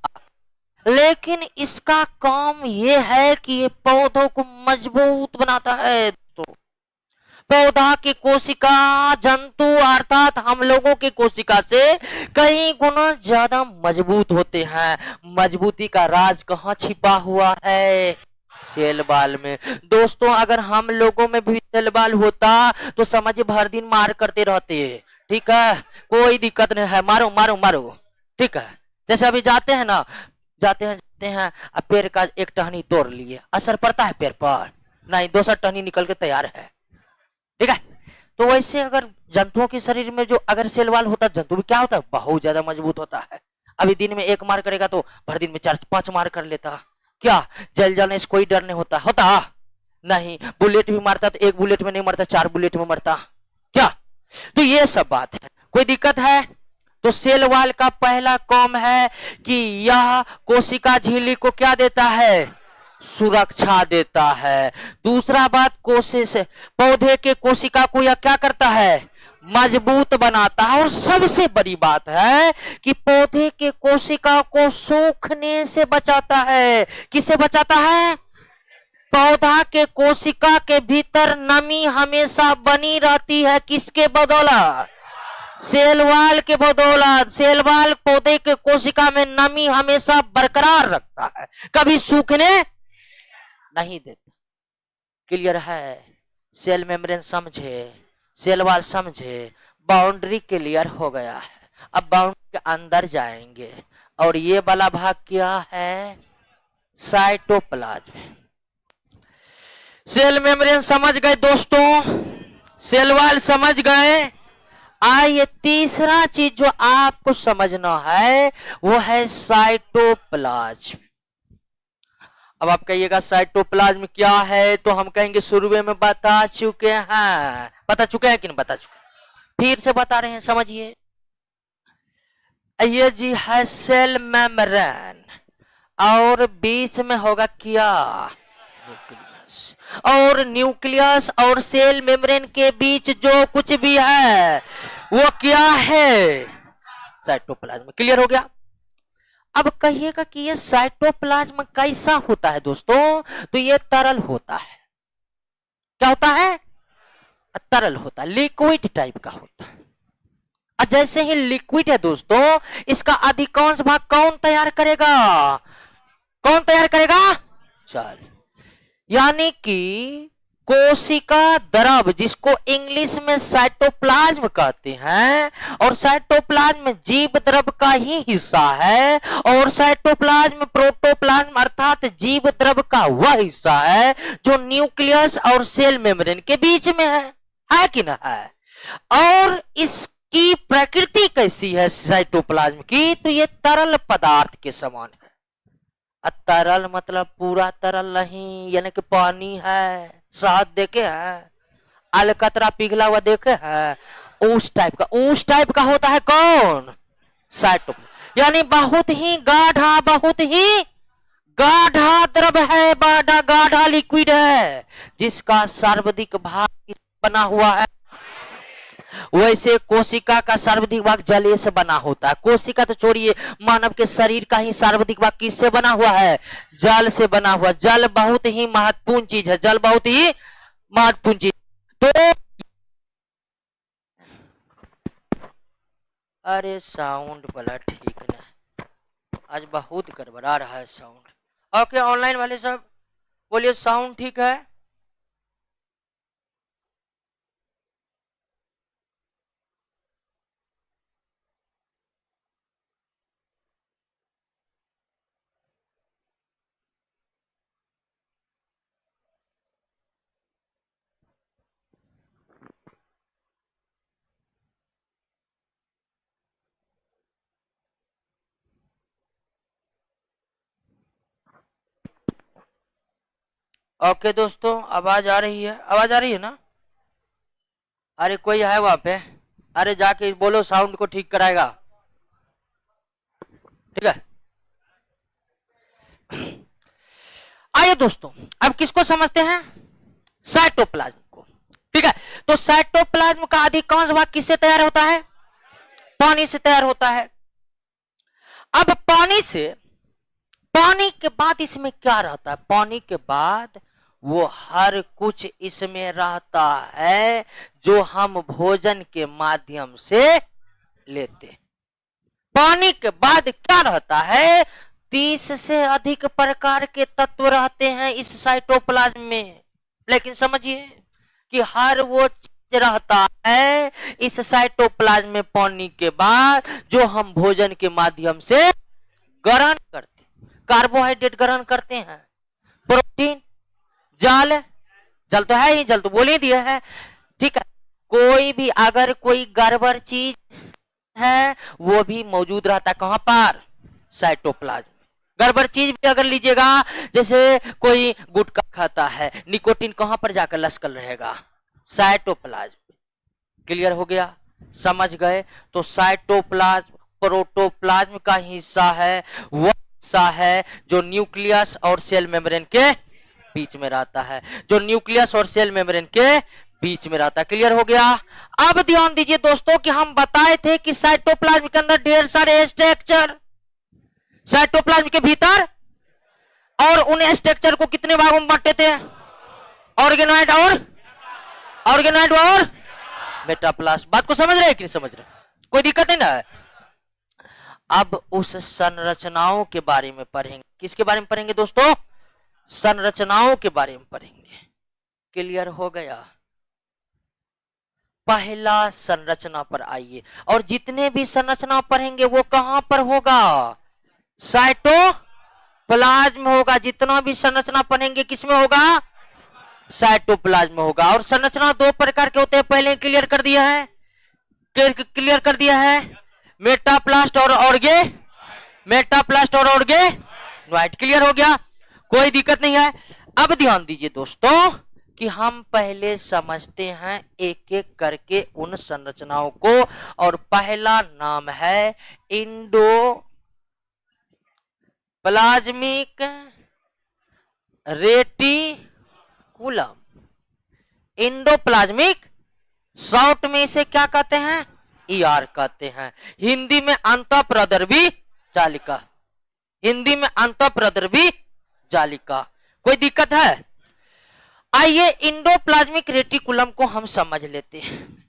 लेकिन इसका काम यह है कि ये पौधों को मजबूत बनाता है। तो पौधा की कोशिका जंतु अर्थात हम लोगों की कोशिका से कई गुना ज्यादा मजबूत होते हैं। मजबूती का राज कहां छिपा हुआ है? सेल वॉल में। दोस्तों अगर हम लोगों में भी सेल वॉल होता तो समझ भर दिन मार करते रहते। ठीक है, कोई दिक्कत नहीं है, मारो मारो मारो। ठीक है, जैसे अभी जाते हैं ना, जाते हैं अब पेड़ का एक टहनी तोड़ लिए, असर पड़ता है पेड़ पर? नहीं, दूसरा टहनी निकल के तैयार है। ठीक है, तो वैसे अगर जंतुओं के शरीर में जो अगर सेल वॉल होता, जंतु भी क्या होता है? बहुत ज्यादा मजबूत होता है। अभी दिन में एक मार करेगा तो भर दिन में 4-5 मार कर लेता। क्या जल जाने से कोई डर नहीं होता नहीं। बुलेट भी मारता तो एक बुलेट में नहीं मरता, 4 बुलेट में मरता। क्या? तो ये सब बात है, कोई दिक्कत है? तो सेल वॉल का पहला काम है कि यह कोशिका झिल्ली को क्या देता है? सुरक्षा देता है। दूसरा बात, कोशिश पौधे के कोशिका को यह क्या करता है? मजबूत बनाता है। और सबसे बड़ी बात है कि पौधे के कोशिका को सूखने से बचाता है। किससे बचाता है? पौधा के कोशिका के भीतर नमी हमेशा बनी रहती है। किसके बदौलत? सेल वॉल के बदौलत। सेल वॉल पौधे के कोशिका में नमी हमेशा बरकरार रखता है, कभी सूखने नहीं देता। क्लियर है? सेल मेम्ब्रेन समझे, सेल वॉल समझे, बाउंड्री क्लियर हो गया है। अब बाउंड्री के अंदर जाएंगे और ये वाला भाग क्या है? साइटोप्लाज्म। सेल मेम्ब्रेन समझ गए दोस्तों, सेल वॉल समझ गए। आइए तीसरा चीज जो आपको समझना है वो है साइटोप्लाज्म। अब आप कहिएगा साइटोप्लाज्म क्या है? तो हम कहेंगे शुरू में बता चुके हैं। बता चुके हैं कि नहीं बता चुके? फिर से बता रहे हैं, समझिए। ये जी है सेल मेम्ब्रेन, और बीच में होगा क्या? न्यूक्लियस। और न्यूक्लियस और सेल मेम्ब्रेन के बीच जो कुछ भी है वो क्या है? साइटोप्लाज्म। क्लियर हो गया? अब कहिएगा कि ये साइटोप्लाज्म कैसा होता है दोस्तों? तो ये तरल होता है। क्या होता है? तरल होता है, लिक्विड टाइप का होता है। और जैसे ही लिक्विड है दोस्तों, इसका अधिकांश भाग कौन तैयार करेगा? कौन तैयार करेगा? चल, यानी कि कोशिका द्रव, जिसको इंग्लिश में साइटोप्लाज्म कहते हैं, और साइटोप्लाज्म जीव द्रव का ही हिस्सा है, और साइटोप्लाज्म प्रोटोप्लाज्म अर्थात जीव द्रव का वह हिस्सा है जो न्यूक्लियस और सेल मेम्ब्रेन के बीच में है कि ना है। और इसकी प्रकृति कैसी है साइटोप्लाज्म की, तो ये तरल पदार्थ के समान है। तरल मतलब पूरा तरल नहीं, यानी कि पानी है, शहद देखे है, अलकतरा पिघला हुआ देखे है, उस टाइप का होता है कौन, साइटोप्लाज्म। यानी बहुत ही गाढ़ा द्रव है, गाढ़ा लिक्विड है, जिसका सर्वाधिक भाग बना हुआ है। वैसे कोशिका का सर्वाधिक भाग जल से बना होता है। कोशिका तो छोड़िए, मानव के शरीर का ही सर्वाधिक भाग किससे बना हुआ है, जल से बना हुआ। जल बहुत ही महत्वपूर्ण चीज है, जल बहुत ही महत्वपूर्ण चीज। तो अरे साउंड वाला ठीक ना, आज बहुत गड़बड़ा रहा है साउंड। ओके ऑनलाइन वाले सब बोलिए साउंड ठीक है। ओके दोस्तों, आवाज आ रही है, आवाज आ रही है ना। अरे कोई है वहां पे, अरे जाके बोलो साउंड को ठीक कराएगा, ठीक है। आइए दोस्तों, अब किसको समझते हैं, साइटोप्लाज्म को, ठीक है। तो साइटोप्लाज्म का अधिकांश भाग किससे तैयार होता है, पानी से तैयार होता है। अब पानी के बाद इसमें क्या रहता है, पानी के बाद वो हर कुछ इसमें रहता है जो हम भोजन के माध्यम से लेते। पानी के बाद क्या रहता है, 30 से अधिक प्रकार के तत्व रहते हैं इस साइटोप्लाज्म में। लेकिन समझिए कि हर वो चीज रहता है इस साइटोप्लाज्म में पानी के बाद जो हम भोजन के माध्यम से ग्रहण करते। कार्बोहाइड्रेट ग्रहण करते हैं, प्रोटीन, जल तो है ही, जल तो बोल ही दिया है, ठीक है। कोई भी अगर कोई गड़बड़ चीज है वो भी मौजूद रहता है कहां पर, साइटोप्लाज्म। गड़बड़ चीज भी अगर लीजिएगा, जैसे कोई गुटखा खाता है, निकोटीन कहां पर जाकर लश्कल रहेगा, साइटोप्लाज्म। क्लियर हो गया, समझ गए। तो साइटोप्लाज्म प्रोटोप्लाज्म का हिस्सा है, वह हिस्सा है जो न्यूक्लियस और सेल मेम्ब्रेन के बीच में रहता है, जो न्यूक्लियस और सेल मेम्ब्रेन के बीच में रहता है। क्लियर हो गया। अब ध्यान दीजिए दोस्तों कि हम बताए थे कि साइटोप्लाज्म के अंदर ढेर सारे स्ट्रक्चर, साइटोप्लाज्म के भीतर, और उन स्ट्रक्चर को कितने भागों में बांटे थे, ऑर्गेनॉइड और मेटाप्लास्ट। बात को समझ रहे हैं कि नहीं समझ रहे, कोई दिक्कत नहीं ना है। अब उस संरचनाओं के बारे में पढ़ेंगे। किसके बारे में पढ़ेंगे दोस्तों, संरचनाओं के बारे में पढ़ेंगे। क्लियर हो गया। पहला संरचना पर आइए, और जितने भी संरचना पढ़ेंगे वो कहां पर होगा, साइटोप्लाज्म होगा। जितना भी संरचना पढ़ेंगे किसमें होगा, साइटोप्लाज्म होगा। और संरचना दो प्रकार के होते हैं, पहले क्लियर कर दिया है, मेटाप्लास्ट और ऑर्गेनॉइड। क्लियर हो गया, कोई दिक्कत नहीं है। अब ध्यान दीजिए दोस्तों कि हम पहले समझते हैं एक एक करके उन संरचनाओं को। और पहला नाम है इंडोप्लाज्मिक रेटिकुलम। इंडोप्लाज्मिक शॉर्ट में इसे क्या कहते हैं, ईआर कहते हैं। हिंदी में अंतःप्रद्रवी जालिका। कोई दिक्कत है। आइए इंडोप्लाज्मिक रेटिकुलम को हम समझ लेते हैं।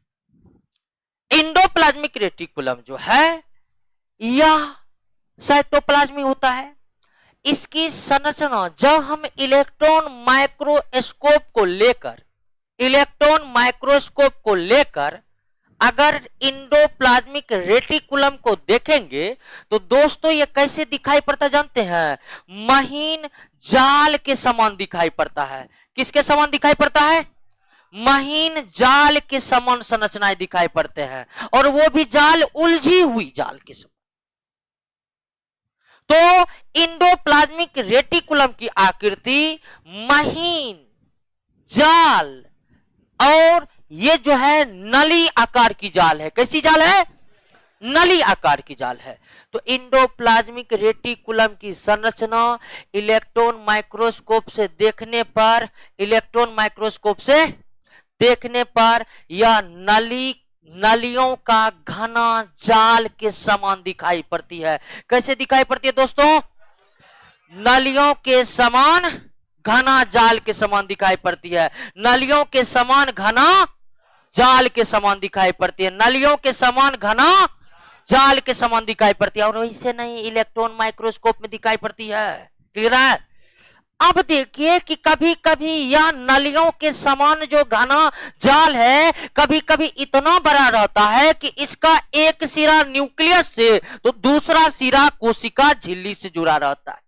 इंडोप्लाज्मिक रेटिकुलम जो है यह साइटोप्लाज्मी होता है। इसकी संरचना जब हम इलेक्ट्रॉन माइक्रोस्कोप को लेकर इलेक्ट्रॉन माइक्रोस्कोप को लेकर अगर इंडोप्लाज्मिक रेटिकुलम को देखेंगे तो दोस्तों ये कैसे दिखाई पड़ता जानते हैं? महीन जाल के समान दिखाई पड़ता है। किसके समान दिखाई पड़ता है? महीन जाल के समान संरचनाएं दिखाई पड़ते हैं, और वो भी जाल उलझी हुई जाल के समान। तो इंडोप्लाज्मिक रेटिकुलम की आकृति महीन जाल और ये जो है नली आकार की जाल है। कैसी जाल है? नली आकार की जाल है। तो इंडोप्लाज्मिक रेटिकुलम की संरचना इलेक्ट्रॉन माइक्रोस्कोप से देखने पर यह नलियों का घना जाल के समान दिखाई पड़ती है। कैसे दिखाई पड़ती है दोस्तों? नलियों के समान घना जाल के समान दिखाई पड़ती है। नलियों के समान घना जाल के समान दिखाई पड़ती है। नलियों के समान घना जाल के समान दिखाई पड़ती है, और वैसे नहीं इलेक्ट्रॉन माइक्रोस्कोप में दिखाई पड़ती है। क्लियर है? अब देखिए कि कभी कभी यह नलियों के समान जो घना जाल है कभी कभी इतना बड़ा रहता है कि इसका एक सिरा न्यूक्लियस से तो दूसरा सिरा कोशिका झिल्ली से जुड़ा रहता है।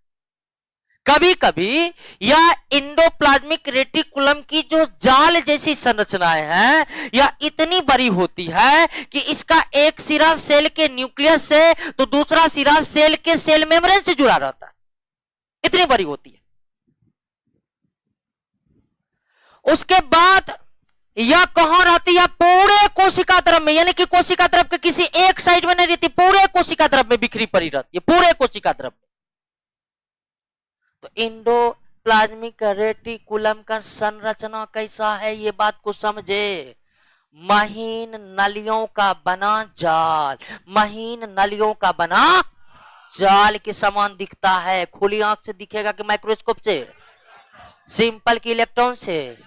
कभी कभी यह इंडोप्लाज्मिक रेटिकुलम की जो जाल जैसी संरचनाएं हैं यह इतनी बड़ी होती है कि इसका एक सिरा सेल के न्यूक्लियस से तो दूसरा सिरा सेल के सेल मेम्ब्रेन से जुड़ा रहता है। इतनी बड़ी होती है। उसके बाद यह कहां रहती है? पूरे कोशिका द्रव में, यानी कि कोशिका द्रव के किसी एक साइड में नहीं रहती, पूरे कोशिका द्रव में बिखरी पड़ी रहती है, पूरे कोशिका द्रव में। तो इंडोप्लाज्मिक रेटिकुलम का संरचना कैसा है ये बात को समझे। महीन नलियों का बना जाल, महीन नलियों का बना जाल के समान दिखता है। खुली आंख से दिखेगा कि माइक्रोस्कोप से? सिंपल की इलेक्ट्रॉन से?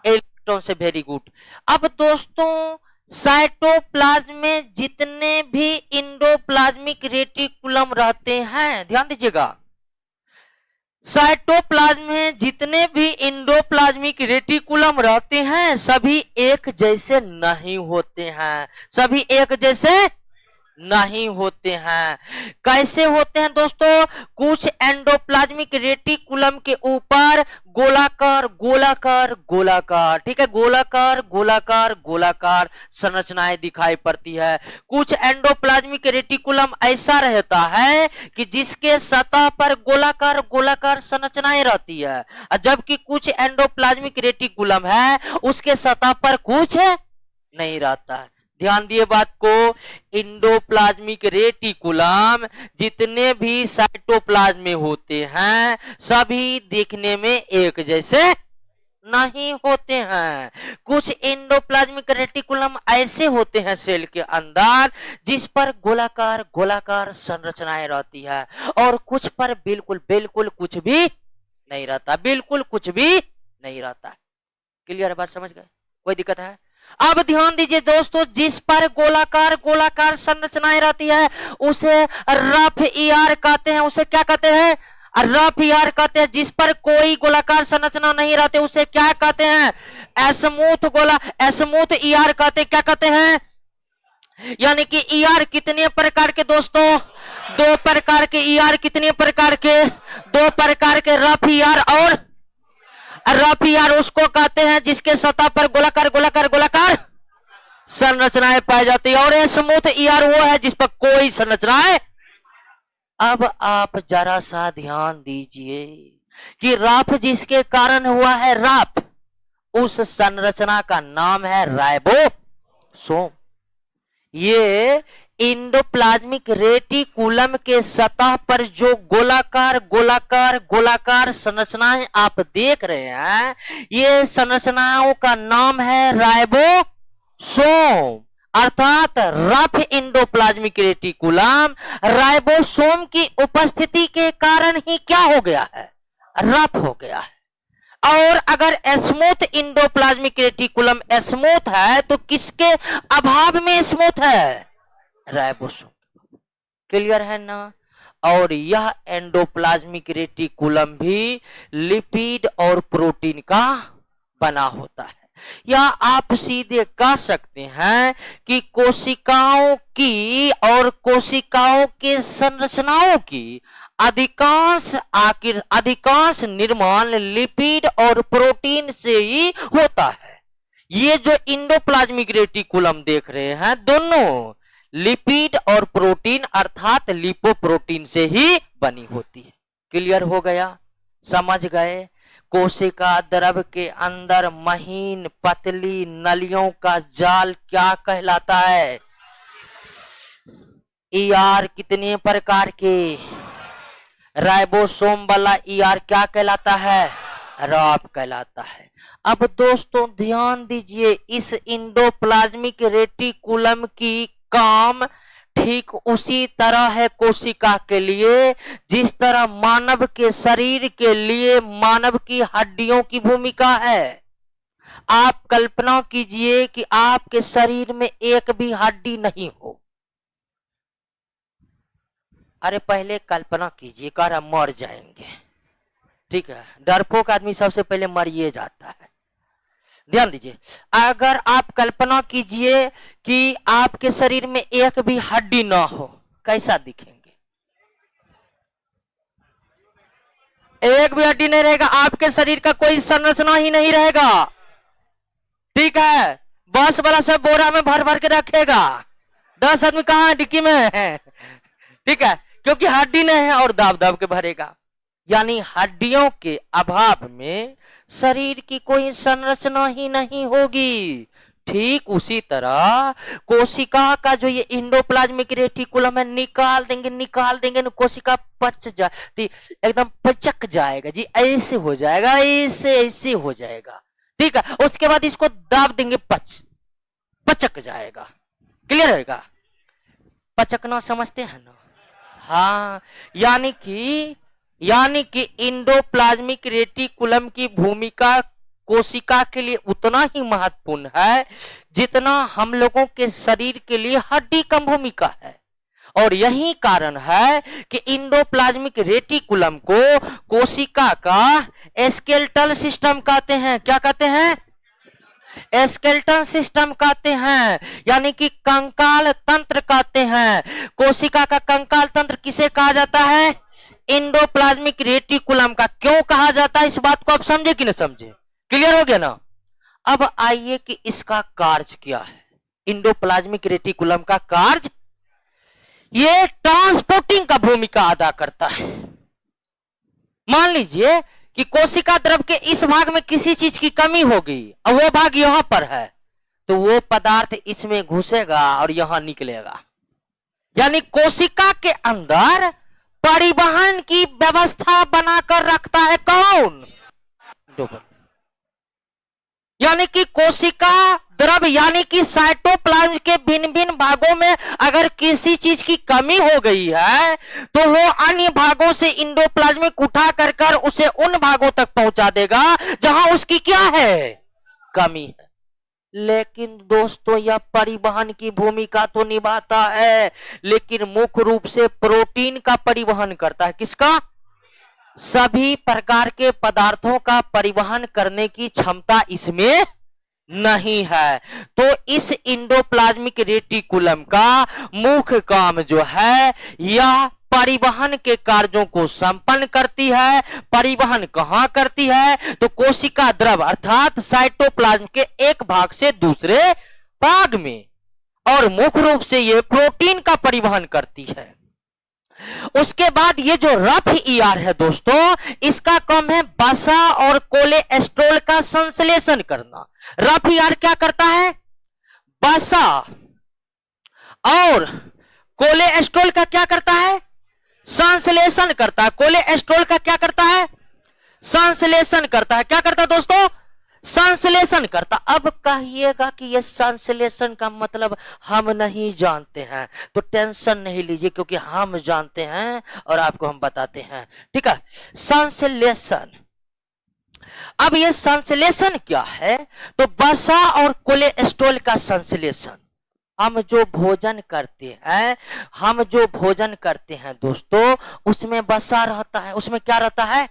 इलेक्ट्रॉन से। Very good. अब दोस्तों साइटोप्लाज्म में जितने भी इंडोप्लाज्मिक रेटिकुलम रहते हैं, ध्यान दीजिएगा, साइटोप्लाज्म में जितने भी इंडोप्लाज्मिक रेटिकुलम रहते हैं सभी एक जैसे नहीं होते हैं। सभी एक जैसे नहीं होते हैं। कैसे होते हैं दोस्तों? कुछ एंडोप्लाज्मिक रेटिकुलम के ऊपर गोलाकार गोलाकार गोलाकार, ठीक है, गोलाकार गोलाकार गोलाकार संरचनाएं दिखाई पड़ती है। कुछ एंडोप्लाज्मिक रेटिकुलम ऐसा रहता है कि जिसके सतह पर गोलाकार गोलाकार संरचनाएं रहती है, जबकि कुछ एंडोप्लाज्मिक रेटिकुलम है उसके सतह पर कुछ नहीं रहता है। ध्यान दिए बात को, इंडोप्लाज्मिक रेटिकुलम जितने भी साइटोप्लाज्म में होते हैं सभी देखने में एक जैसे नहीं होते हैं। कुछ इंडोप्लाज्मिक रेटिकुलम ऐसे होते हैं सेल के अंदर जिस पर गोलाकार गोलाकार संरचनाएं रहती है, और कुछ पर बिल्कुल बिल्कुल कुछ भी नहीं रहता, बिल्कुल कुछ भी नहीं रहता। क्लियर है बात? समझ गए? कोई दिक्कत है? अब ध्यान दीजिए दोस्तों, जिस पर गोलाकार गोलाकार संरचनाएं रहती है उसे रफ ईआर कहते हैं। उसे क्या कहते हैं? रफ ईआर कहते हैं। जिस पर कोई गोलाकार संरचना नहीं रहती उसे क्या कहते हैं? स्मूथ ईआर कहते हैं। क्या कहते हैं? यानी कि ईआर कितने प्रकार के दोस्तों? दो प्रकार के ईआर। कितने प्रकार के? दो प्रकार के, रफ ईआर और रफ ईआर उसको कहते हैं जिसके सतह पर गोलाकार गोलाकार गोलाकार संरचनाएं पाई जाती है, और स्मूथ ईआर वो है जिस पर कोई संरचनाएं। अब आप जरा सा ध्यान दीजिए कि रफ जिसके कारण हुआ है रफ, उस संरचना का नाम है राइबोसोम। ये इंडोप्लाज्मिक रेटिकुलम के सतह पर जो गोलाकार गोलाकार गोलाकार संरचनाएं आप देख रहे हैं, ये संरचनाओं का नाम है राइबोसोम। अर्थात रफ इंडोप्लाज्मिक रेटिकुलम राइबोसोम की उपस्थिति के कारण ही क्या हो गया है? रफ हो गया है। और अगर स्मूथ इंडोप्लाज्मिक रेटिकुलम स्मूथ है तो किसके अभाव में स्मूथ है? राइबोसोम। क्लियर है ना? और यह एंडोप्लाज्मिक रेटिकुलम भी लिपिड और प्रोटीन का बना होता है। या आप सीधे कह सकते हैं कि कोशिकाओं की और कोशिकाओं के संरचनाओं की अधिकांश निर्माण लिपिड और प्रोटीन से ही होता है। ये जो इंडोप्लाज्मिक रेटिकुलम देख रहे हैं दोनों लिपिड और प्रोटीन अर्थात लिपोप्रोटीन से ही बनी होती है। क्लियर हो गया? समझ गए? कोशिका द्रव के अंदर महीन पतली नलियों का जाल क्या कहलाता है? ईआर कितने प्रकार के? राइबोसोम वाला ईआर क्या कहलाता है? रॉप कहलाता है। अब दोस्तों ध्यान दीजिए, इस इंडोप्लाज्मिक रेटिकुलम की काम ठीक उसी तरह है कोशिका के लिए जिस तरह मानव के शरीर के लिए मानव की हड्डियों की भूमिका है। आप कल्पना कीजिए कि आपके शरीर में एक भी हड्डी नहीं हो। अरे पहले कल्पना कीजिए, कर मर जाएंगे, ठीक है? डरपोक आदमी सबसे पहले मरिए जाता है। ध्यान दीजिए, अगर आप कल्पना कीजिए कि आपके शरीर में एक भी हड्डी ना हो, कैसा दिखेंगे? एक भी हड्डी नहीं रहेगा, आपके शरीर का कोई संरचना ही नहीं रहेगा, ठीक है? बस वाला सब बोरा में भर भर के रखेगा, 10 आदमी कहां है? डिक्की में है, ठीक है? क्योंकि हड्डी नहीं है और दाब दाब के भरेगा। यानी हड्डियों के अभाव में शरीर की कोई संरचना ही नहीं होगी। ठीक उसी तरह कोशिका का जो ये इंडोप्लाज्मिक रेटिकुलम है, निकाल देंगे ना, कोशिका पच जाती, एकदम पचक जाएगा जी, ऐसे हो जाएगा, ऐसे हो जाएगा, ठीक है? उसके बाद इसको दाब देंगे, पचक जाएगा। क्लियर रहेगा? पचकना समझते हैं ना? हाँ, यानी कि इंडोप्लाज्मिक रेटिकुलम की भूमिका कोशिका के लिए उतना ही महत्वपूर्ण है जितना हम लोगों के शरीर के लिए हड्डी का भूमिका है। और यही कारण है कि इंडोप्लाज्मिक रेटिकुलम को कोशिका का स्केलेटल सिस्टम कहते हैं। क्या कहते हैं? स्केलेटन सिस्टम कहते हैं, यानी कि कंकाल तंत्र कहते हैं। कोशिका का कंकाल तंत्र किसे कहा जाता है? इंडोप्लाज्मिक रेटिकुलम का। क्यों कहा जाता है, इस बात को आप समझे कि नहीं समझे? क्लियर हो गया ना? अब आइए कि इसका कार्य क्या है। इंडोप्लाज्मिक रेटिकुलम का कार्य, ये ट्रांसपोर्टिंग का भूमिका अदा करता है। मान लीजिए कि कोशिका द्रव के इस भाग में किसी चीज की कमी हो गई और वो भाग यहां पर है, तो वो पदार्थ इसमें घुसेगा और यहां निकलेगा। यानी कोशिका के अंदर परिवहन की व्यवस्था बनाकर रखता है कौन? यानी कि कोशिका द्रव यानी कि साइटोप्लाज्म के भिन्न भिन्न भागों में अगर किसी चीज की कमी हो गई है तो वो अन्य भागों से इंडोप्लाज्मिक उठा कर उसे उन भागों तक पहुंचा देगा जहां उसकी क्या है? कमी है। लेकिन दोस्तों यह परिवहन की भूमिका तो निभाता है, लेकिन मुख्य रूप से प्रोटीन का परिवहन करता है। किसका? सभी प्रकार के पदार्थों का परिवहन करने की क्षमता इसमें नहीं है। तो इस इंडोप्लाज्मिक रेटिकुलम का मुख्य काम जो है यह परिवहन के कार्यों को संपन्न करती है। परिवहन कहां करती है? तो कोशिका द्रव अर्थात साइटोप्लाज्म के एक भाग से दूसरे भाग में, और मुख्य रूप से यह प्रोटीन का परिवहन करती है। उसके बाद ये जो रफ ईआर है दोस्तों, इसका काम है वसा और कोलेस्ट्रॉल का संश्लेषण करना। रफ ईआर क्या करता है? वसा और कोलेस्ट्रॉल का क्या करता है? संश्लेषण करता है। कोलेस्ट्रॉल का क्या करता है? संश्लेषण करता है। क्या करता है दोस्तों? संश्लेषण करता। अब कहिएगा कि यह संश्लेषण का मतलब हम नहीं जानते हैं, तो टेंशन नहीं लीजिए क्योंकि हम जानते हैं और आपको हम बताते हैं, ठीक है? संश्लेषण, अब यह संश्लेषण क्या है? तो वसा और कोलेस्ट्रॉल का संश्लेषण। हम जो भोजन करते हैं दोस्तों, उसमें वसा रहता है। उसमें क्या रहता है?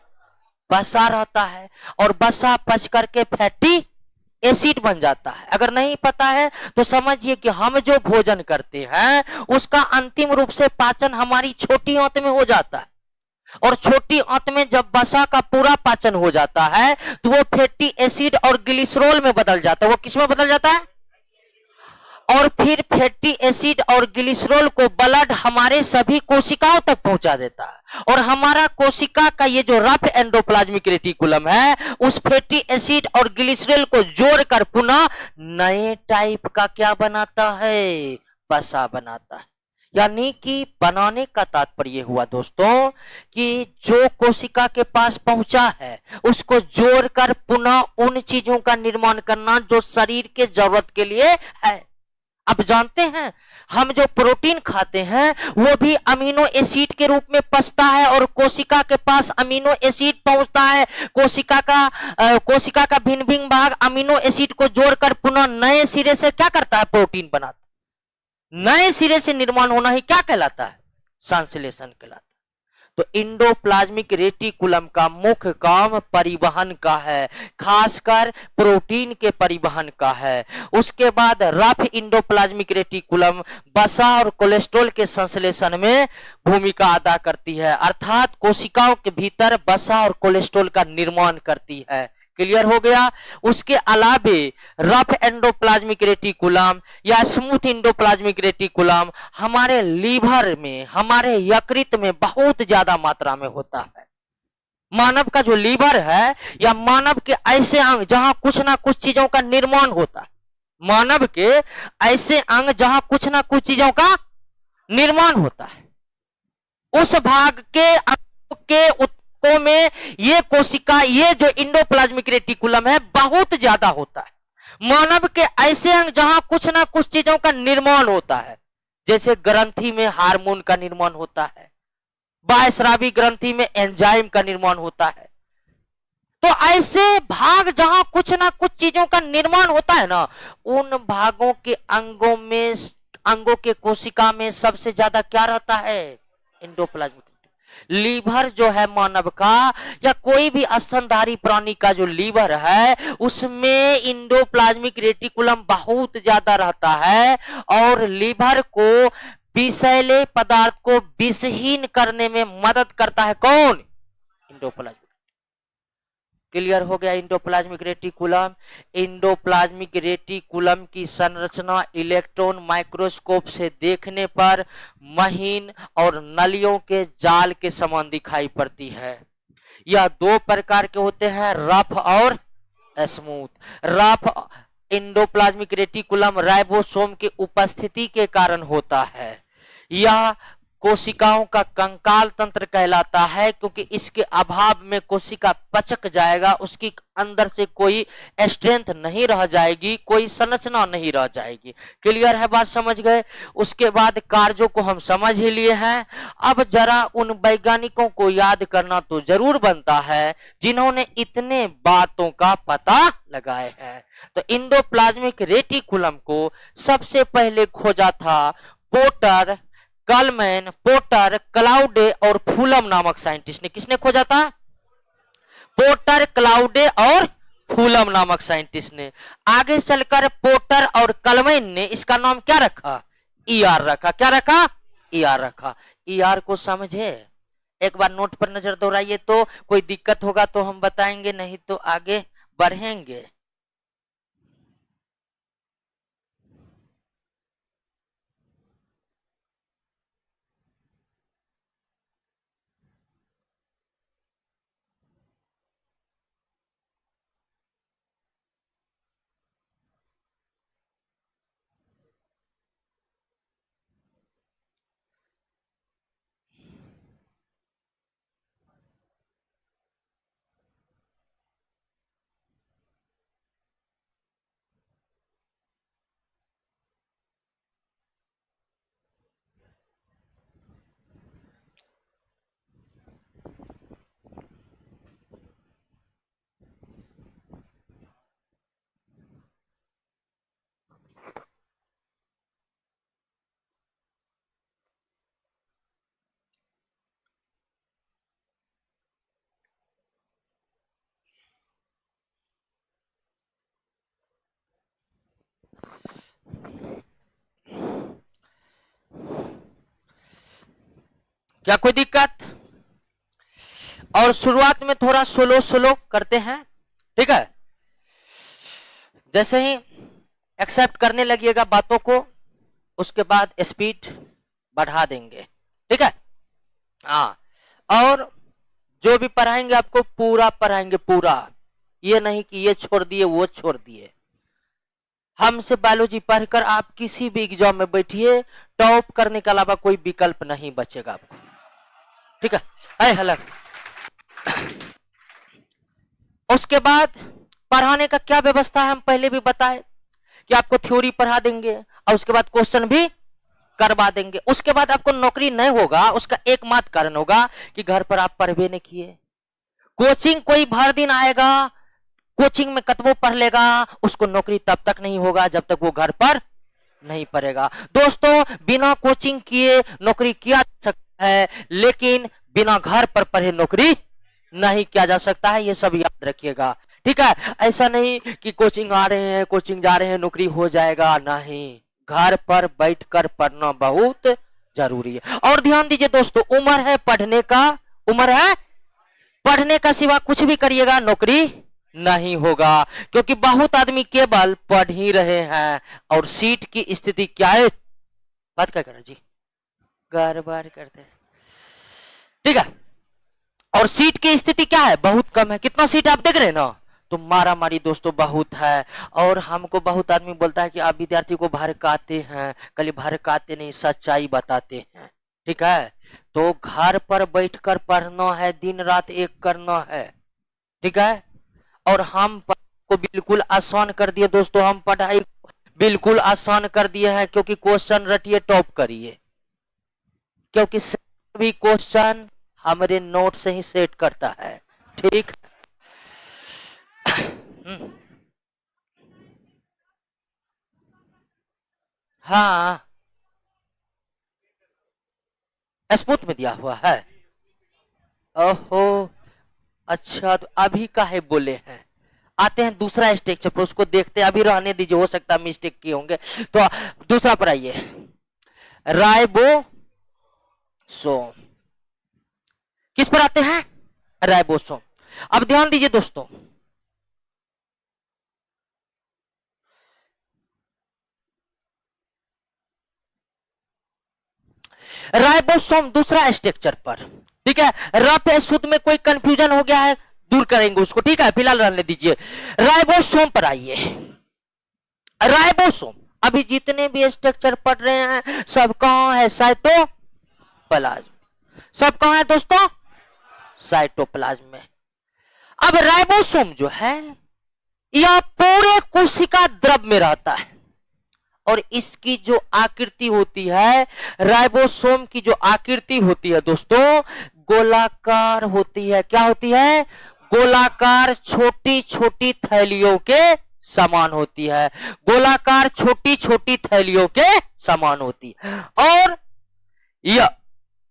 वसा रहता है, और वसा पच करके फैटी एसिड बन जाता है। अगर नहीं पता है तो समझिए कि हम जो भोजन करते हैं उसका अंतिम रूप से पाचन हमारी छोटी आंत में हो जाता है, और छोटी आंत में जब वसा का पूरा पाचन हो जाता है तो वो फैटी एसिड और ग्लिसरॉल में बदल जाता है। वो किस में बदल जाता है? और फिर फैटी एसिड और ग्लिसरॉल को ब्लड हमारे सभी कोशिकाओं तक पहुंचा देता है, और हमारा कोशिका का ये जो रफ एंडोप्लाज्मिक रेटिकुलम है उस फैटी एसिड और ग्लिसरॉल को जोड़कर पुनः नए टाइप का क्या बनाता है? वसा बनाता है। यानी कि बनाने का तात्पर्य हुआ दोस्तों कि जो कोशिका के पास पहुंचा है उसको जोड़कर पुनः उन चीजों का निर्माण करना जो शरीर के जरूरत के लिए है। अब जानते हैं हम जो प्रोटीन खाते हैं वो भी अमीनो एसिड के रूप में पचता है, और कोशिका के पास अमीनो एसिड पहुंचता है। कोशिका का भिन्न भिन्न भाग अमीनो एसिड को जोड़कर पुनः नए सिरे से क्या करता है? प्रोटीन बनाता है। नए सिरे से निर्माण होना ही क्या कहलाता है? संश्लेषण कहलाता है। तो इंडोप्लाज्मिक रेटिकुलम का मुख्य काम परिवहन का है, खासकर प्रोटीन के परिवहन का है। उसके बाद रफ इंडोप्लाज्मिक रेटिकुलम वसा और कोलेस्ट्रॉल के संश्लेषण में भूमिका अदा करती है, अर्थात कोशिकाओं के भीतर वसा और कोलेस्ट्रॉल का निर्माण करती है। क्लियर हो गया? उसके अलावे रफ एंडोप्लाज्मिक रेटिकुलम या स्मूथ इंडोप्लाज्मिक रेटिकुलम हमारे लीवर में, हमारे यकृत में बहुत ज्यादा मात्रा में होता है। मानव का जो लीवर है या मानव के ऐसे अंग जहां कुछ ना कुछ चीजों का निर्माण होता है, मानव के ऐसे अंग जहां कुछ ना कुछ चीजों का निर्माण होता है, उस भाग के अंग के उत्तकों में ये कोशिका, ये जो इंडोप्लाज्मिक रेटिकुलम है बहुत ज्यादा होता है। मानव के ऐसे अंग जहां कुछ ना कुछ चीजों का निर्माण होता है, जैसे ग्रंथि में हार्मोन का निर्माण होता है, बाह्यस्रावी ग्रंथि में एंजाइम का निर्माण होता है। तो ऐसे भाग जहां कुछ ना कुछ चीजों का निर्माण होता है ना, उन भागों के अंगों में, अंगों के कोशिका में सबसे ज्यादा क्या रहता है? इंडोप्लाज्मिक। लीवर जो है मानव का या कोई भी स्तनधारी प्राणी का जो लीवर है उसमें इंडोप्लाज्मिक रेटिकुलम बहुत ज्यादा रहता है, और लीवर को विषैले पदार्थ को विषहीन करने में मदद करता है। कौन? इंडोप्लाज्मिक। क्लियर हो गया? Endoplasmic reticulum. इंडोप्लाज्मिक रेटिकुलम की संरचना इलेक्ट्रॉन माइक्रोस्कोप से देखने पर महीन और नलियों के जाल के समान दिखाई पड़ती है। यह दो प्रकार के होते हैं, रफ और smooth. Rough endoplasmic reticulum ribosome की उपस्थिति के कारण होता है। यह कोशिकाओं का कंकाल तंत्र कहलाता है, क्योंकि इसके अभाव में कोशिका पचक जाएगा, उसकी अंदर से कोई स्ट्रेंथ नहीं रह जाएगी, कोई संरचना नहीं रह जाएगी। क्लियर है? बात समझ गए? उसके बाद कार्यों को हम समझ ही लिए हैं। अब जरा उन वैज्ञानिकों को याद करना तो जरूर बनता है जिन्होंने इतने बातों का पता लगाए हैं। तो इंडोप्लाज्मिक रेटिकुलम को सबसे पहले खोजा था पोर्टर, कलमैन, पोर्टर, क्लाउडे और फूलम नामक साइंटिस्ट ने। किसने खोजा था? पोर्टर, क्लाउडे और फूलम नामक साइंटिस्ट ने। आगे चलकर पोर्टर और कलमैन ने इसका नाम क्या रखा? ईआर रखा। क्या रखा? ईआर रखा। ईआर को समझे? एक बार नोट पर नजर दौड़ाइए, तो कोई दिक्कत होगा तो हम बताएंगे, नहीं तो आगे बढ़ेंगे। क्या कोई दिक्कत? और शुरुआत में थोड़ा स्लो स्लो करते हैं, ठीक है। जैसे ही एक्सेप्ट करने लगिएगा बातों को, उसके बाद स्पीड बढ़ा देंगे, ठीक है। हाँ, और जो भी पढ़ाएंगे आपको पूरा पढ़ाएंगे, पूरा। ये नहीं कि ये छोड़ दिए वो छोड़ दिए। हमसे बायोलॉजी पढ़कर आप किसी भी एग्जाम में बैठिए, टॉप करने के अलावा कोई विकल्प नहीं बचेगा आपको, ठीक है। अरे हलक। उसके बाद पढ़ाने का क्या व्यवस्था है, हम पहले भी बताए कि आपको थ्योरी पढ़ा देंगे और उसके बाद क्वेश्चन भी करवा देंगे। उसके बाद आपको नौकरी नहीं होगा, उसका एकमात्र कारण होगा कि घर पर आप पढ़वे नहीं किए। कोचिंग कोई भर दिन आएगा, कोचिंग में कतबो पढ़ लेगा, उसको नौकरी तब तक नहीं होगा जब तक वो घर पर नहीं पढ़ेगा। दोस्तों, बिना कोचिंग किए नौकरी किया जा सकता है, लेकिन बिना घर पर पढ़े नौकरी नहीं किया जा सकता है। ये सब याद रखिएगा, ठीक है। ऐसा नहीं कि कोचिंग आ रहे हैं, कोचिंग जा रहे हैं, नौकरी हो जाएगा, नहीं। घर पर बैठकर पढ़ना बहुत जरूरी है। और ध्यान दीजिए दोस्तों, उम्र है पढ़ने का, उम्र है पढ़ने का, सिवा कुछ भी करिएगा नौकरी नहीं होगा, क्योंकि बहुत आदमी केवल पढ़ ही रहे हैं और सीट की स्थिति क्या है, बात क्या कर रहे जी, गड़बड़ करते हैं, ठीक है। और सीट की स्थिति क्या है, बहुत कम है। कितना सीट आप देख रहे हैं ना, तो मारा मारी दोस्तों बहुत है। और हमको बहुत आदमी बोलता है कि आप विद्यार्थी को भड़काते हैं, कल भड़काते नहीं, सच्चाई बताते हैं, ठीक है। तो घर पर बैठकर पढ़ना है, दिन रात एक करना है, ठीक है। और हम को बिल्कुल आसान कर दिए दोस्तों, हम पढ़ाई बिल्कुल आसान कर दिए हैं, क्योंकि क्वेश्चन रटिए, टॉप करिए, क्योंकि सभी क्वेश्चन हमारे नोट से ही सेट करता है, ठीक। हाँ, स्मूथ में दिया हुआ है। ओहो, अच्छा, तो अभी काहे बोले हैं, आते हैं दूसरा स्ट्रक्चर पर, उसको देखते हैं। अभी रहने दीजिए, हो सकता है मिस्टेक किए होंगे, तो दूसरा पर आइए। राइबोसोम, किस पर आते हैं, राइबोसोम। अब ध्यान दीजिए दोस्तों, राइबोसोम दूसरा स्ट्रक्चर पर, ठीक है। रफ शुद्ध में कोई कंफ्यूजन हो गया है, दूर करेंगे उसको, ठीक है, फिलहाल रहने दीजिए। राइबोसोम पर आइए। राइबोसोम, अभी जितने भी स्ट्रक्चर पढ़ रहे हैं सब कहां है, साइटोप्लाज्म। सब कहां है दोस्तों, साइटोप्लाज्म में। अब राइबोसोम जो है यह पूरे कोशिका द्रव में रहता है, और इसकी जो आकृति होती है, राइबोसोम की जो आकृति होती है दोस्तों, गोलाकार होती है। क्या होती है, गोलाकार छोटी छोटी थैलियों के समान होती है, गोलाकार छोटी छोटी थैलियों के समान होती है।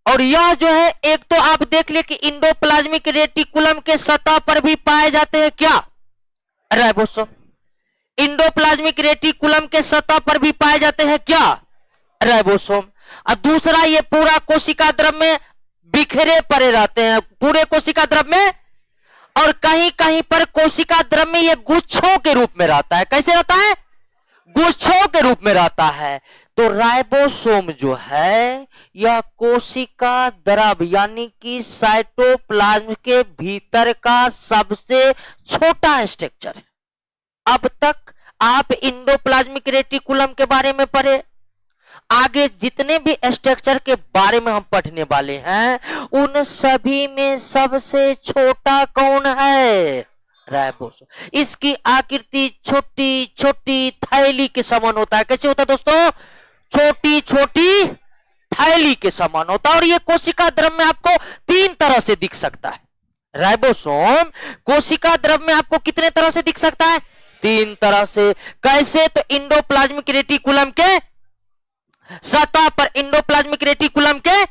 और यह जो है, एक तो आप देख लिए कि इंडोप्लाज्मिक रेटिकुलम के सतह पर भी पाए जाते हैं, क्या, राइबोसोम। इंडोप्लाज्मिक रेटिकुलम के सतह पर भी पाए जाते हैं, क्या, राइबोसोम। और दूसरा, ये पूरा कोशिका द्रव में बिखरे पड़े रहते हैं, पूरे कोशिका द्रव में, और कहीं कहीं पर कोशिका द्रव में ये गुच्छों के रूप में रहता है। कैसे रहता है, गुच्छों के रूप में रहता है। तो राइबोसोम जो है यह कोशिका द्रव यानी कि साइटोप्लाज्म के भीतर का सबसे छोटा स्ट्रक्चर है। अब तक आप इंडोप्लाज्मिक रेटिकुलम के बारे में पढ़े, आगे जितने भी स्ट्रक्चर के बारे में हम पढ़ने वाले हैं, उन सभी में सबसे छोटा कौन है, राइबोसोम। इसकी आकृति छोटी छोटी थैली के समान होता है। कैसे होता है दोस्तों, छोटी छोटी थैली के समान होता है। और ये कोशिका द्रव में आपको तीन तरह से दिख सकता है। राइबोसोम कोशिका द्रव में आपको कितने तरह से दिख सकता है, तीन तरह से। कैसे, तो इंडोप्लाज्मिक रेटिकुलम के सतह पर, इंडोप्लाज्मिक रेटिकुलम के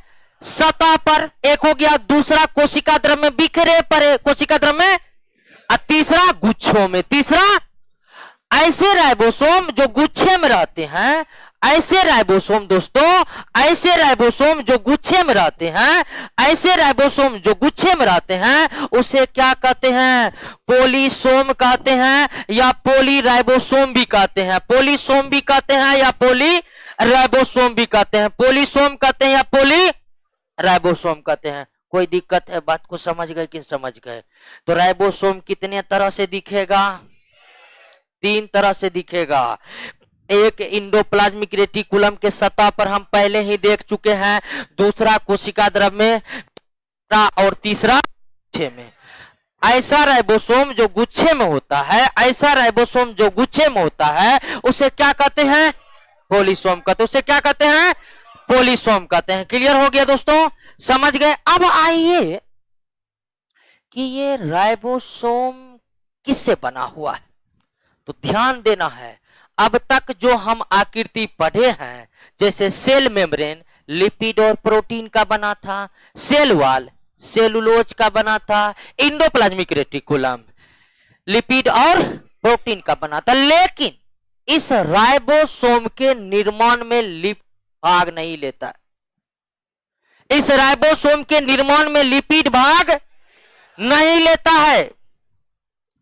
सतह पर एक हो गया, दूसरा कोशिका द्रव में बिखरे पड़े कोशिका द्रव में, और तीसरा गुच्छों में। तीसरा, ऐसे राइबोसोम जो गुच्छे में रहते हैं, ऐसे राइबोसोम दोस्तों, ऐसे राइबोसोम जो गुच्छे में रहते हैं, ऐसे राइबोसोम जो गुच्छे में रहते हैं उसे क्या कहते हैं? पोलीसोम कहते हैं या पोली राइबोसोम भी कहते हैं। पोलीसोम भी कहते हैं या पोली राइबोसोम भी कहते हैं। पोलीसोम कहते हैं या पोली राइबोसोम कहते हैं। कोई दिक्कत है? बात को समझ गए कि समझ गए? तो राइबोसोम कितने तरह से दिखेगा? 3 तरह से दिखेगा। एक इंडोप्लाज्मिक रेटिकुलम के सतह पर हम पहले ही देख चुके हैं, दूसरा कोशिका द्रव में, और तीसरा गुच्छे में। ऐसा राइबोसोम जो गुच्छे में होता है, ऐसा राइबोसोम जो गुच्छे में होता है उसे क्या कहते हैं? पोलीसोम कहते हैं। उसे क्या कहते हैं? पोलीसोम कहते हैं। क्लियर हो गया दोस्तों? समझ गए? अब आइए कि ये राइबोसोम किससे बना हुआ है, तो ध्यान देना है। अब तक जो हम आकृति पढ़े हैं, जैसे सेल मेम्ब्रेन लिपिड और प्रोटीन का बना था, सेल वॉल सेलुलोज का बना था, इंडोप्लाज्मिक रेटिकुलम लिपिड और प्रोटीन का बना था। लेकिन इस राइबोसोम के निर्माण में लिपिड भाग नहीं लेता। इस राइबोसोम के निर्माण में लिपिड भाग नहीं लेता है।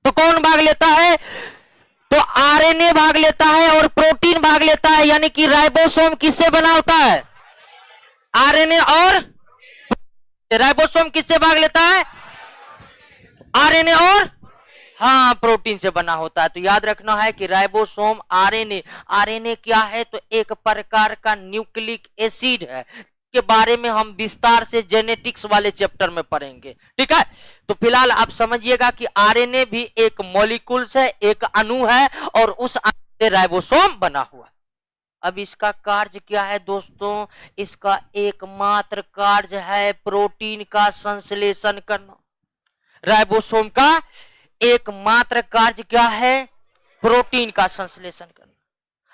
तो कौन भाग लेता है? तो आरएनए भाग लेता है और प्रोटीन भाग लेता है। यानी कि राइबोसोम किससे बना होता है? आरएनए और राइबोसोम किससे भाग लेता है? आरएनए और हाँ, प्रोटीन से बना होता है। तो याद रखना है कि राइबोसोम आरएनए, आरएनए क्या है? तो एक प्रकार का न्यूक्लिक एसिड है, के बारे में हम विस्तार से जेनेटिक्स वाले चैप्टर में पढ़ेंगे। ठीक है, तो फिलहाल आप समझिएगा कि आरएनए भी एक मॉलिक्यूल्स है, एक अणु है, और उस अणु से राइबोसोम बना हुआ। अब इसका कार्य क्या है दोस्तों? इसका एकमात्र कार्य है प्रोटीन का संश्लेषण करना। राइबोसोम का एकमात्र कार्य क्या है? प्रोटीन का संश्लेषण करना।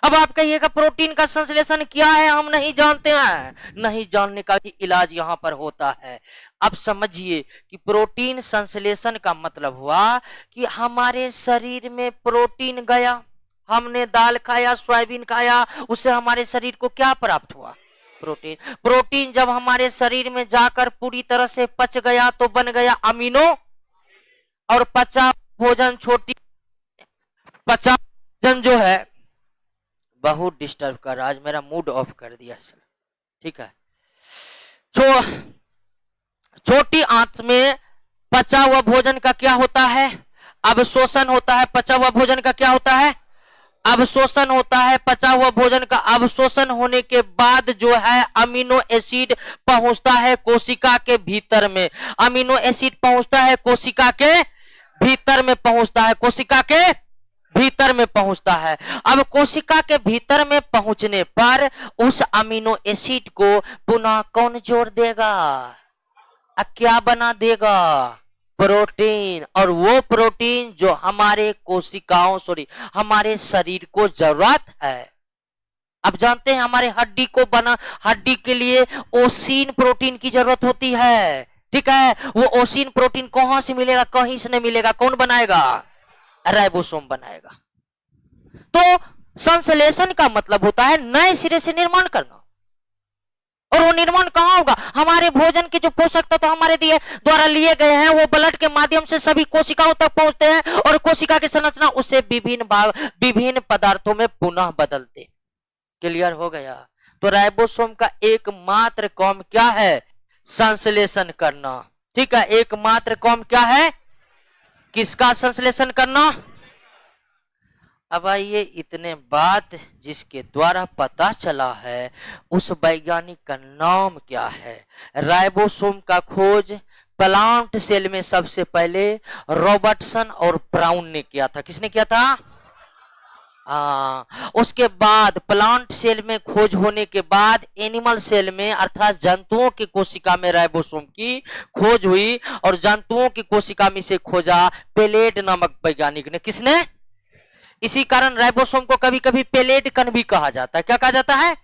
अब आप कहिएगा प्रोटीन का संश्लेषण क्या है, हम नहीं जानते हैं। नहीं जानने का भी इलाज यहां पर होता है। अब समझिए कि प्रोटीन संश्लेषण का मतलब हुआ कि हमारे शरीर में प्रोटीन गया, हमने दाल खाया, सोयाबीन खाया, उससे हमारे शरीर को क्या प्राप्त हुआ? प्रोटीन। प्रोटीन जब हमारे शरीर में जाकर पूरी तरह से पच गया तो बन गया अमीनो, और पचा भोजन पचा भोजन जो है, बहुत डिस्टर्ब कर रहा, आज मेरा मूड ऑफ कर दिया सर। ठीक है, छोटी आंत में पचा हुआ भोजन का क्या होता है? अवशोषण होता है। पचा हुआ भोजन का क्या होता है? अवशोषण होता है। पचा हुआ भोजन का अवशोषण होने के बाद जो है अमीनो एसिड पहुंचता है कोशिका के भीतर में। अमीनो एसिड पहुंचता है कोशिका के भीतर में, पहुंचता है कोशिका के भीतर में पहुंचता है। अब कोशिका के भीतर में पहुंचने पर उस अमीनो एसिड को पुनः कौन जोड़ देगा? क्या बना देगा? प्रोटीन। और वो प्रोटीन जो हमारे कोशिकाओं हमारे शरीर को जरूरत है। अब जानते हैं हमारे हड्डी के लिए ओसीन प्रोटीन की जरूरत होती है। ठीक है, वो ओसीन प्रोटीन कहां से मिलेगा? कहीं से नहीं मिलेगा। कौन बनाएगा? राइबोसोम बनाएगा। तो संश्लेषण का मतलब होता है नए सिरे से निर्माण करना। और वो निर्माण कहां होगा? हमारे भोजन के जो पोषक तत्व हमारे द्वारा लिए गए हैं वो ब्लड के माध्यम से सभी कोशिकाओं तक पहुंचते हैं, और कोशिका की संरचना उसे विभिन्न पदार्थों में पुनः बदलते। क्लियर हो गया? तो राइबोसोम का एकमात्र काम क्या है? संश्लेषण करना। ठीक है, एकमात्र काम क्या है? किसका संश्लेषण करना? अब आइए, इतने बात जिसके द्वारा पता चला है उस वैज्ञानिक का नाम क्या है? राइबोसोम का खोज प्लांट सेल में सबसे पहले रॉबर्टसन और ब्राउन ने किया था। किसने किया था? उसके बाद प्लांट सेल में खोज होने के बाद एनिमल सेल में अर्थात जंतुओं की कोशिका में राइबोसोम की खोज हुई, और जंतुओं की कोशिका में से खोजा पेलेट नामक वैज्ञानिक ने। किसने? इसी कारण राइबोसोम को कभी कभी पेलेट कण भी कहा जाता है। क्या कहा जाता है?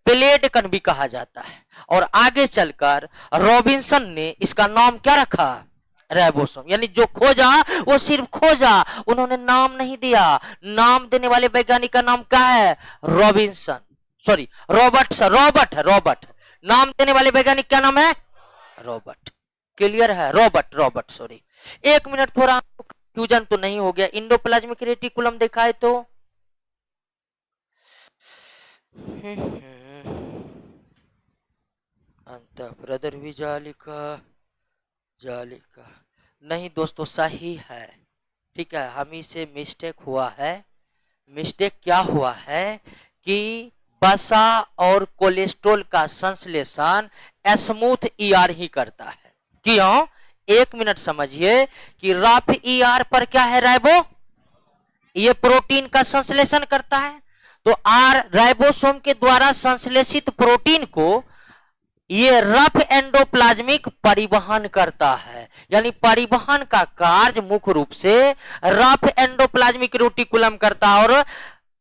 पेलेट कण भी कहा जाता है। और आगे चलकर रॉबिन्सन ने इसका नाम क्या रखा? राइबोसोम। यानी जो खोजा वो सिर्फ खोजा, उन्होंने नाम नहीं दिया। नाम देने वाले वैज्ञानिक का नाम क्या है? रॉबिन्सन। सॉरी रॉबर्ट, रॉबर्ट है, रॉबर्ट। नाम देने वाले वैज्ञानिक क्या नाम है? रॉबर्ट। क्लियर है? Robert, Robert, sorry. 1 मिनट, थोड़ा कंफ्यूजन तो नहीं हो गया? इंडोप्लाज्मिक रेटिकुलम देखा है तो अंतःप्रदर्भी जालिका, जालिका नहीं दोस्तों, सही है। ठीक है, हम से मिस्टेक हुआ है। मिस्टेक क्या हुआ है कि वसा और कोलेस्ट्रॉल का संश्लेषण स्मूथ ईआर ही करता है। क्यों? 1 मिनट समझिए कि रफ ईआर पर क्या है? राइबो, ये प्रोटीन का संश्लेषण करता है। तो आर राइबोसोम के द्वारा संश्लेषित प्रोटीन को ये रफ एंडोप्लाज्मिक परिवहन करता है। यानी परिवहन का कार्य मुख्य रूप से रफ एंडोप्लाज्मिक रेटिकुलम करता है, और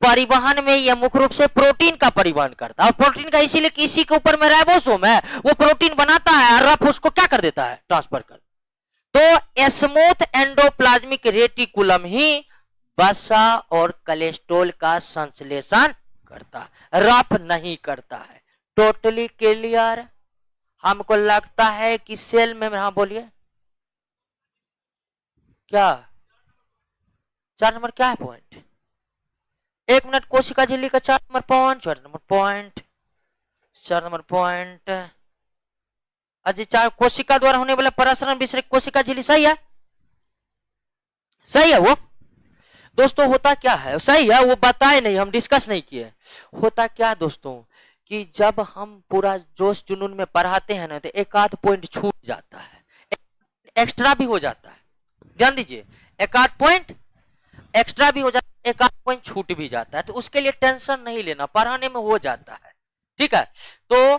परिवहन में यह मुख्य रूप से प्रोटीन का परिवहन करता है। और प्रोटीन का इसीलिए किसी के ऊपर में राइबोसोम है, वो प्रोटीन बनाता है और रफ उसको क्या कर देता है? ट्रांसफर कर। तो स्मूथ एंडोप्लाज्मिक रेटिकुलम ही वसा और कोलेस्ट्रॉल का संश्लेषण करता, रफ नहीं करता है। Totally clear? हमको लगता है कि सेल में, हाँ बोलिए क्या 4 नंबर क्या है पॉइंट? 1 मिनट, कोशिका झिल्ली का 4 number point, 4 number point, 4 number point. अजी 4 कोशिका द्वारा होने वाला परासरण विसर्ग कोशिका झिल्ली, सही है? सही है वो दोस्तों? होता क्या है? सही है, वो बताए नहीं, हम डिस्कस नहीं किए। होता क्या दोस्तों कि जब हम पूरा जोश जुनून में पढ़ाते हैं ना, तो एक आध पॉइंट छूट जाता है, एक्स्ट्रा भी हो जाता है। ध्यान दीजिए, एक आध पॉइंट एक्स्ट्रा भी हो जाता है, एक आध पॉइंट छूट भी जाता है। तो उसके लिए टेंशन नहीं लेना, पढ़ाने में हो जाता है। ठीक है, तो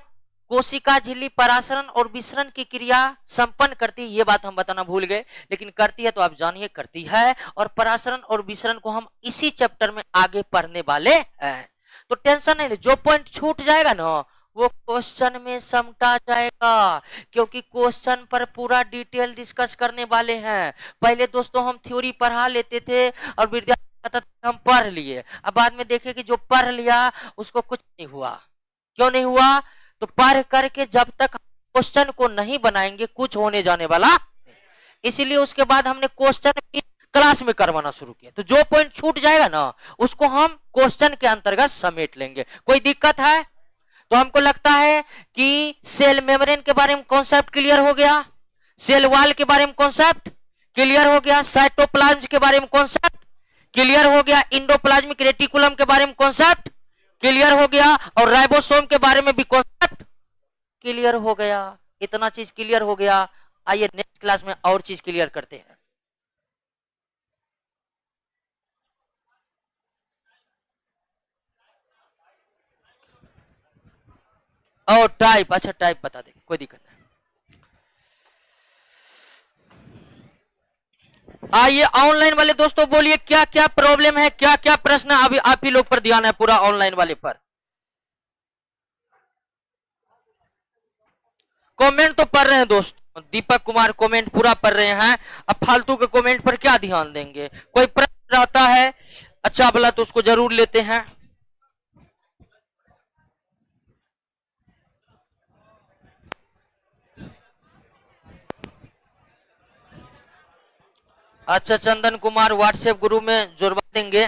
कोशिका झिल्ली परासरण और विसरण की क्रिया संपन्न करती है, ये बात हम बताना भूल गए, लेकिन करती है तो आप जानिए करती है। और परासरण और विसरण को हम इसी चैप्टर में आगे पढ़ने वाले हैं, तो टेंशन नहीं ले। जो पॉइंट छूट जाएगा ना, वो क्वेश्चन में समटा जाएगा, क्योंकि क्वेश्चन पर पूरा डिटेल डिस्कस करने वाले हैं। पहले दोस्तों हम थ्योरी पढ़ा लेते थे और विद्यार्थी कहता था हम पढ़ लिए, अब बाद में देखे कि जो पढ़ लिया उसको कुछ नहीं हुआ। क्यों नहीं हुआ? तो पढ़ करके जब तक क्वेश्चन को नहीं बनाएंगे कुछ होने जाने वाला, इसीलिए उसके बाद हमने क्वेश्चन की क्लास में करवाना शुरू किया। तो जो पॉइंट छूट जाएगा ना, उसको हम क्वेश्चन के अंतर्गत समेट लेंगे। कोई दिक्कत है? तो हमको लगता है कि सेल मेम्ब्रेन के बारे में कॉन्सेप्ट क्लियर हो गया, सेल वॉल के बारे में कॉन्सेप्ट क्लियर हो गया, साइटोप्लाज्म के बारे में कॉन्सेप्ट क्लियर हो गया, इंडोप्लाज्मिक रेटिकुलम के बारे में कॉन्सेप्ट क्लियर हो गया, और राइबोसोम के बारे में भी कॉन्सेप्ट क्लियर हो गया। इतना चीज क्लियर हो गया। आइए नेक्स्ट क्लास में और चीज क्लियर करते हैं। और टाइप, अच्छा टाइप बता दे, कोई दिक्कत नहीं। आइए ऑनलाइन वाले दोस्तों बोलिए क्या क्या प्रॉब्लम है, क्या क्या प्रश्न है? अभी आप ही लोग पर ध्यान है, पूरा ऑनलाइन वाले पर। कमेंट तो पढ़ रहे हैं दोस्तों, दीपक कुमार कमेंट पूरा पढ़ रहे हैं। अब फालतू के कमेंट पर क्या ध्यान देंगे? कोई प्रश्न रहता है अच्छा भला तो उसको जरूर लेते हैं। अच्छा चंदन कुमार व्हाट्सएप ग्रुप में जुड़वा देंगे।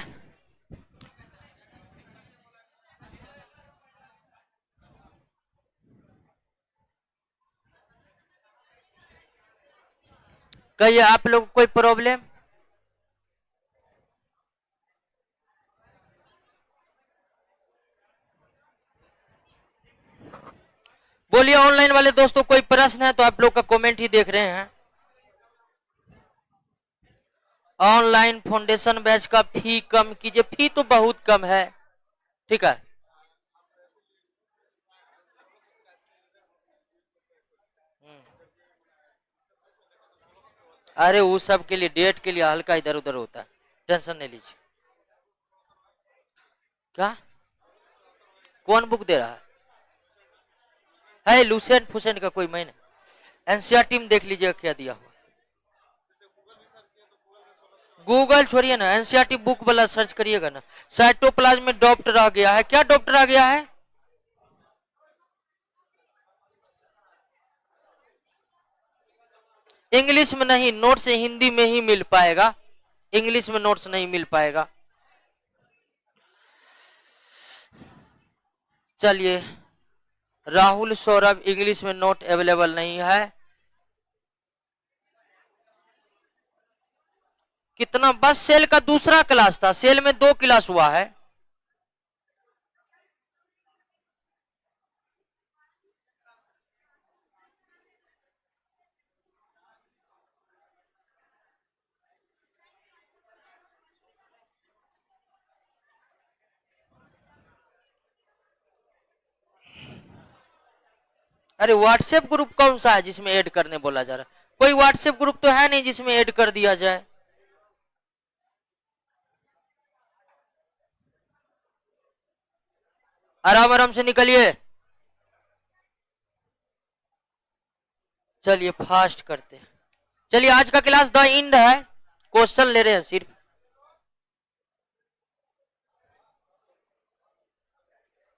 कहिए आप लोग कोई प्रॉब्लम? बोलिए ऑनलाइन वाले दोस्तों कोई प्रश्न है तो आप लोग का कमेंट ही देख रहे हैं। ऑनलाइन फाउंडेशन बैच का फी कम कीजिए, फी तो बहुत कम है। ठीक है, अरे वो सब के लिए डेट के लिए हल्का इधर उधर होता है, टेंशन नहीं लीजिए। क्या कौन बुक दे रहा है? लुसेंट फुसेंट का कोई मैंने एनसीईआरटी में देख लीजिएगा क्या दिया हुआ। गूगल छोड़िए ना, एनसीईआरटी बुक वाला सर्च करिएगा ना। साइटोप्लाज्म में डॉप्ट रह गया है, क्या डॉप्ट रह गया है? इंग्लिश में नहीं, नोट्स हिंदी में ही मिल पाएगा, इंग्लिश में नोट्स नहीं मिल पाएगा। चलिए, राहुल सौरभ इंग्लिश में नोट अवेलेबल नहीं है। कितना? बस सेल का दूसरा क्लास था, सेल में 2 क्लास हुआ है। अरे व्हाट्सएप ग्रुप कौन सा है जिसमें ऐड करने बोला जा रहा है? कोई व्हाट्सएप ग्रुप तो है नहीं जिसमें ऐड कर दिया जाए। आराम आराम से निकलिए। चलिए फास्ट करते हैं। चलिए, आज का क्लास द इंड है, क्वेश्चन ले रहे हैं सिर्फ।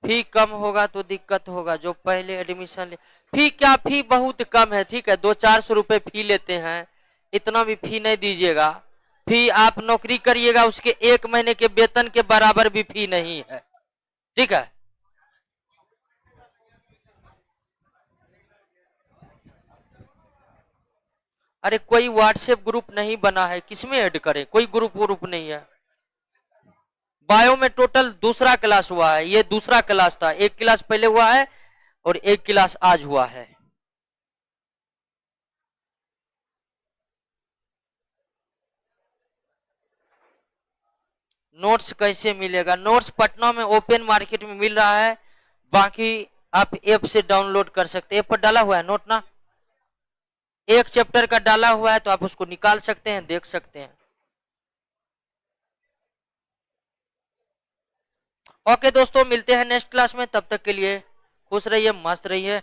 फी कम होगा तो दिक्कत होगा, जो पहले एडमिशन ले। फी क्या, फी बहुत कम है, ठीक है, 200-400 रुपए फी लेते हैं, इतना भी फी नहीं दीजिएगा। फी आप नौकरी करिएगा उसके 1 महीने के वेतन के बराबर भी फी नहीं है, ठीक है। अरे कोई व्हाट्सएप ग्रुप नहीं बना है, किसमें ऐड करें? कोई ग्रुप नहीं है। बायो में टोटल दूसरा क्लास हुआ है, ये दूसरा क्लास था, 1 क्लास पहले हुआ है और 1 क्लास आज हुआ है। नोट्स कैसे मिलेगा? नोट्स पटना में ओपन मार्केट में मिल रहा है, बाकी आप ऐप से डाउनलोड कर सकते हैं। ऐप पर डाला हुआ है नोट ना, 1 चैप्टर का डाला हुआ है, तो आप उसको निकाल सकते हैं, देख सकते हैं। ओके दोस्तों, मिलते हैं नेक्स्ट क्लास में, तब तक के लिए खुश रहिए, मस्त रहिए।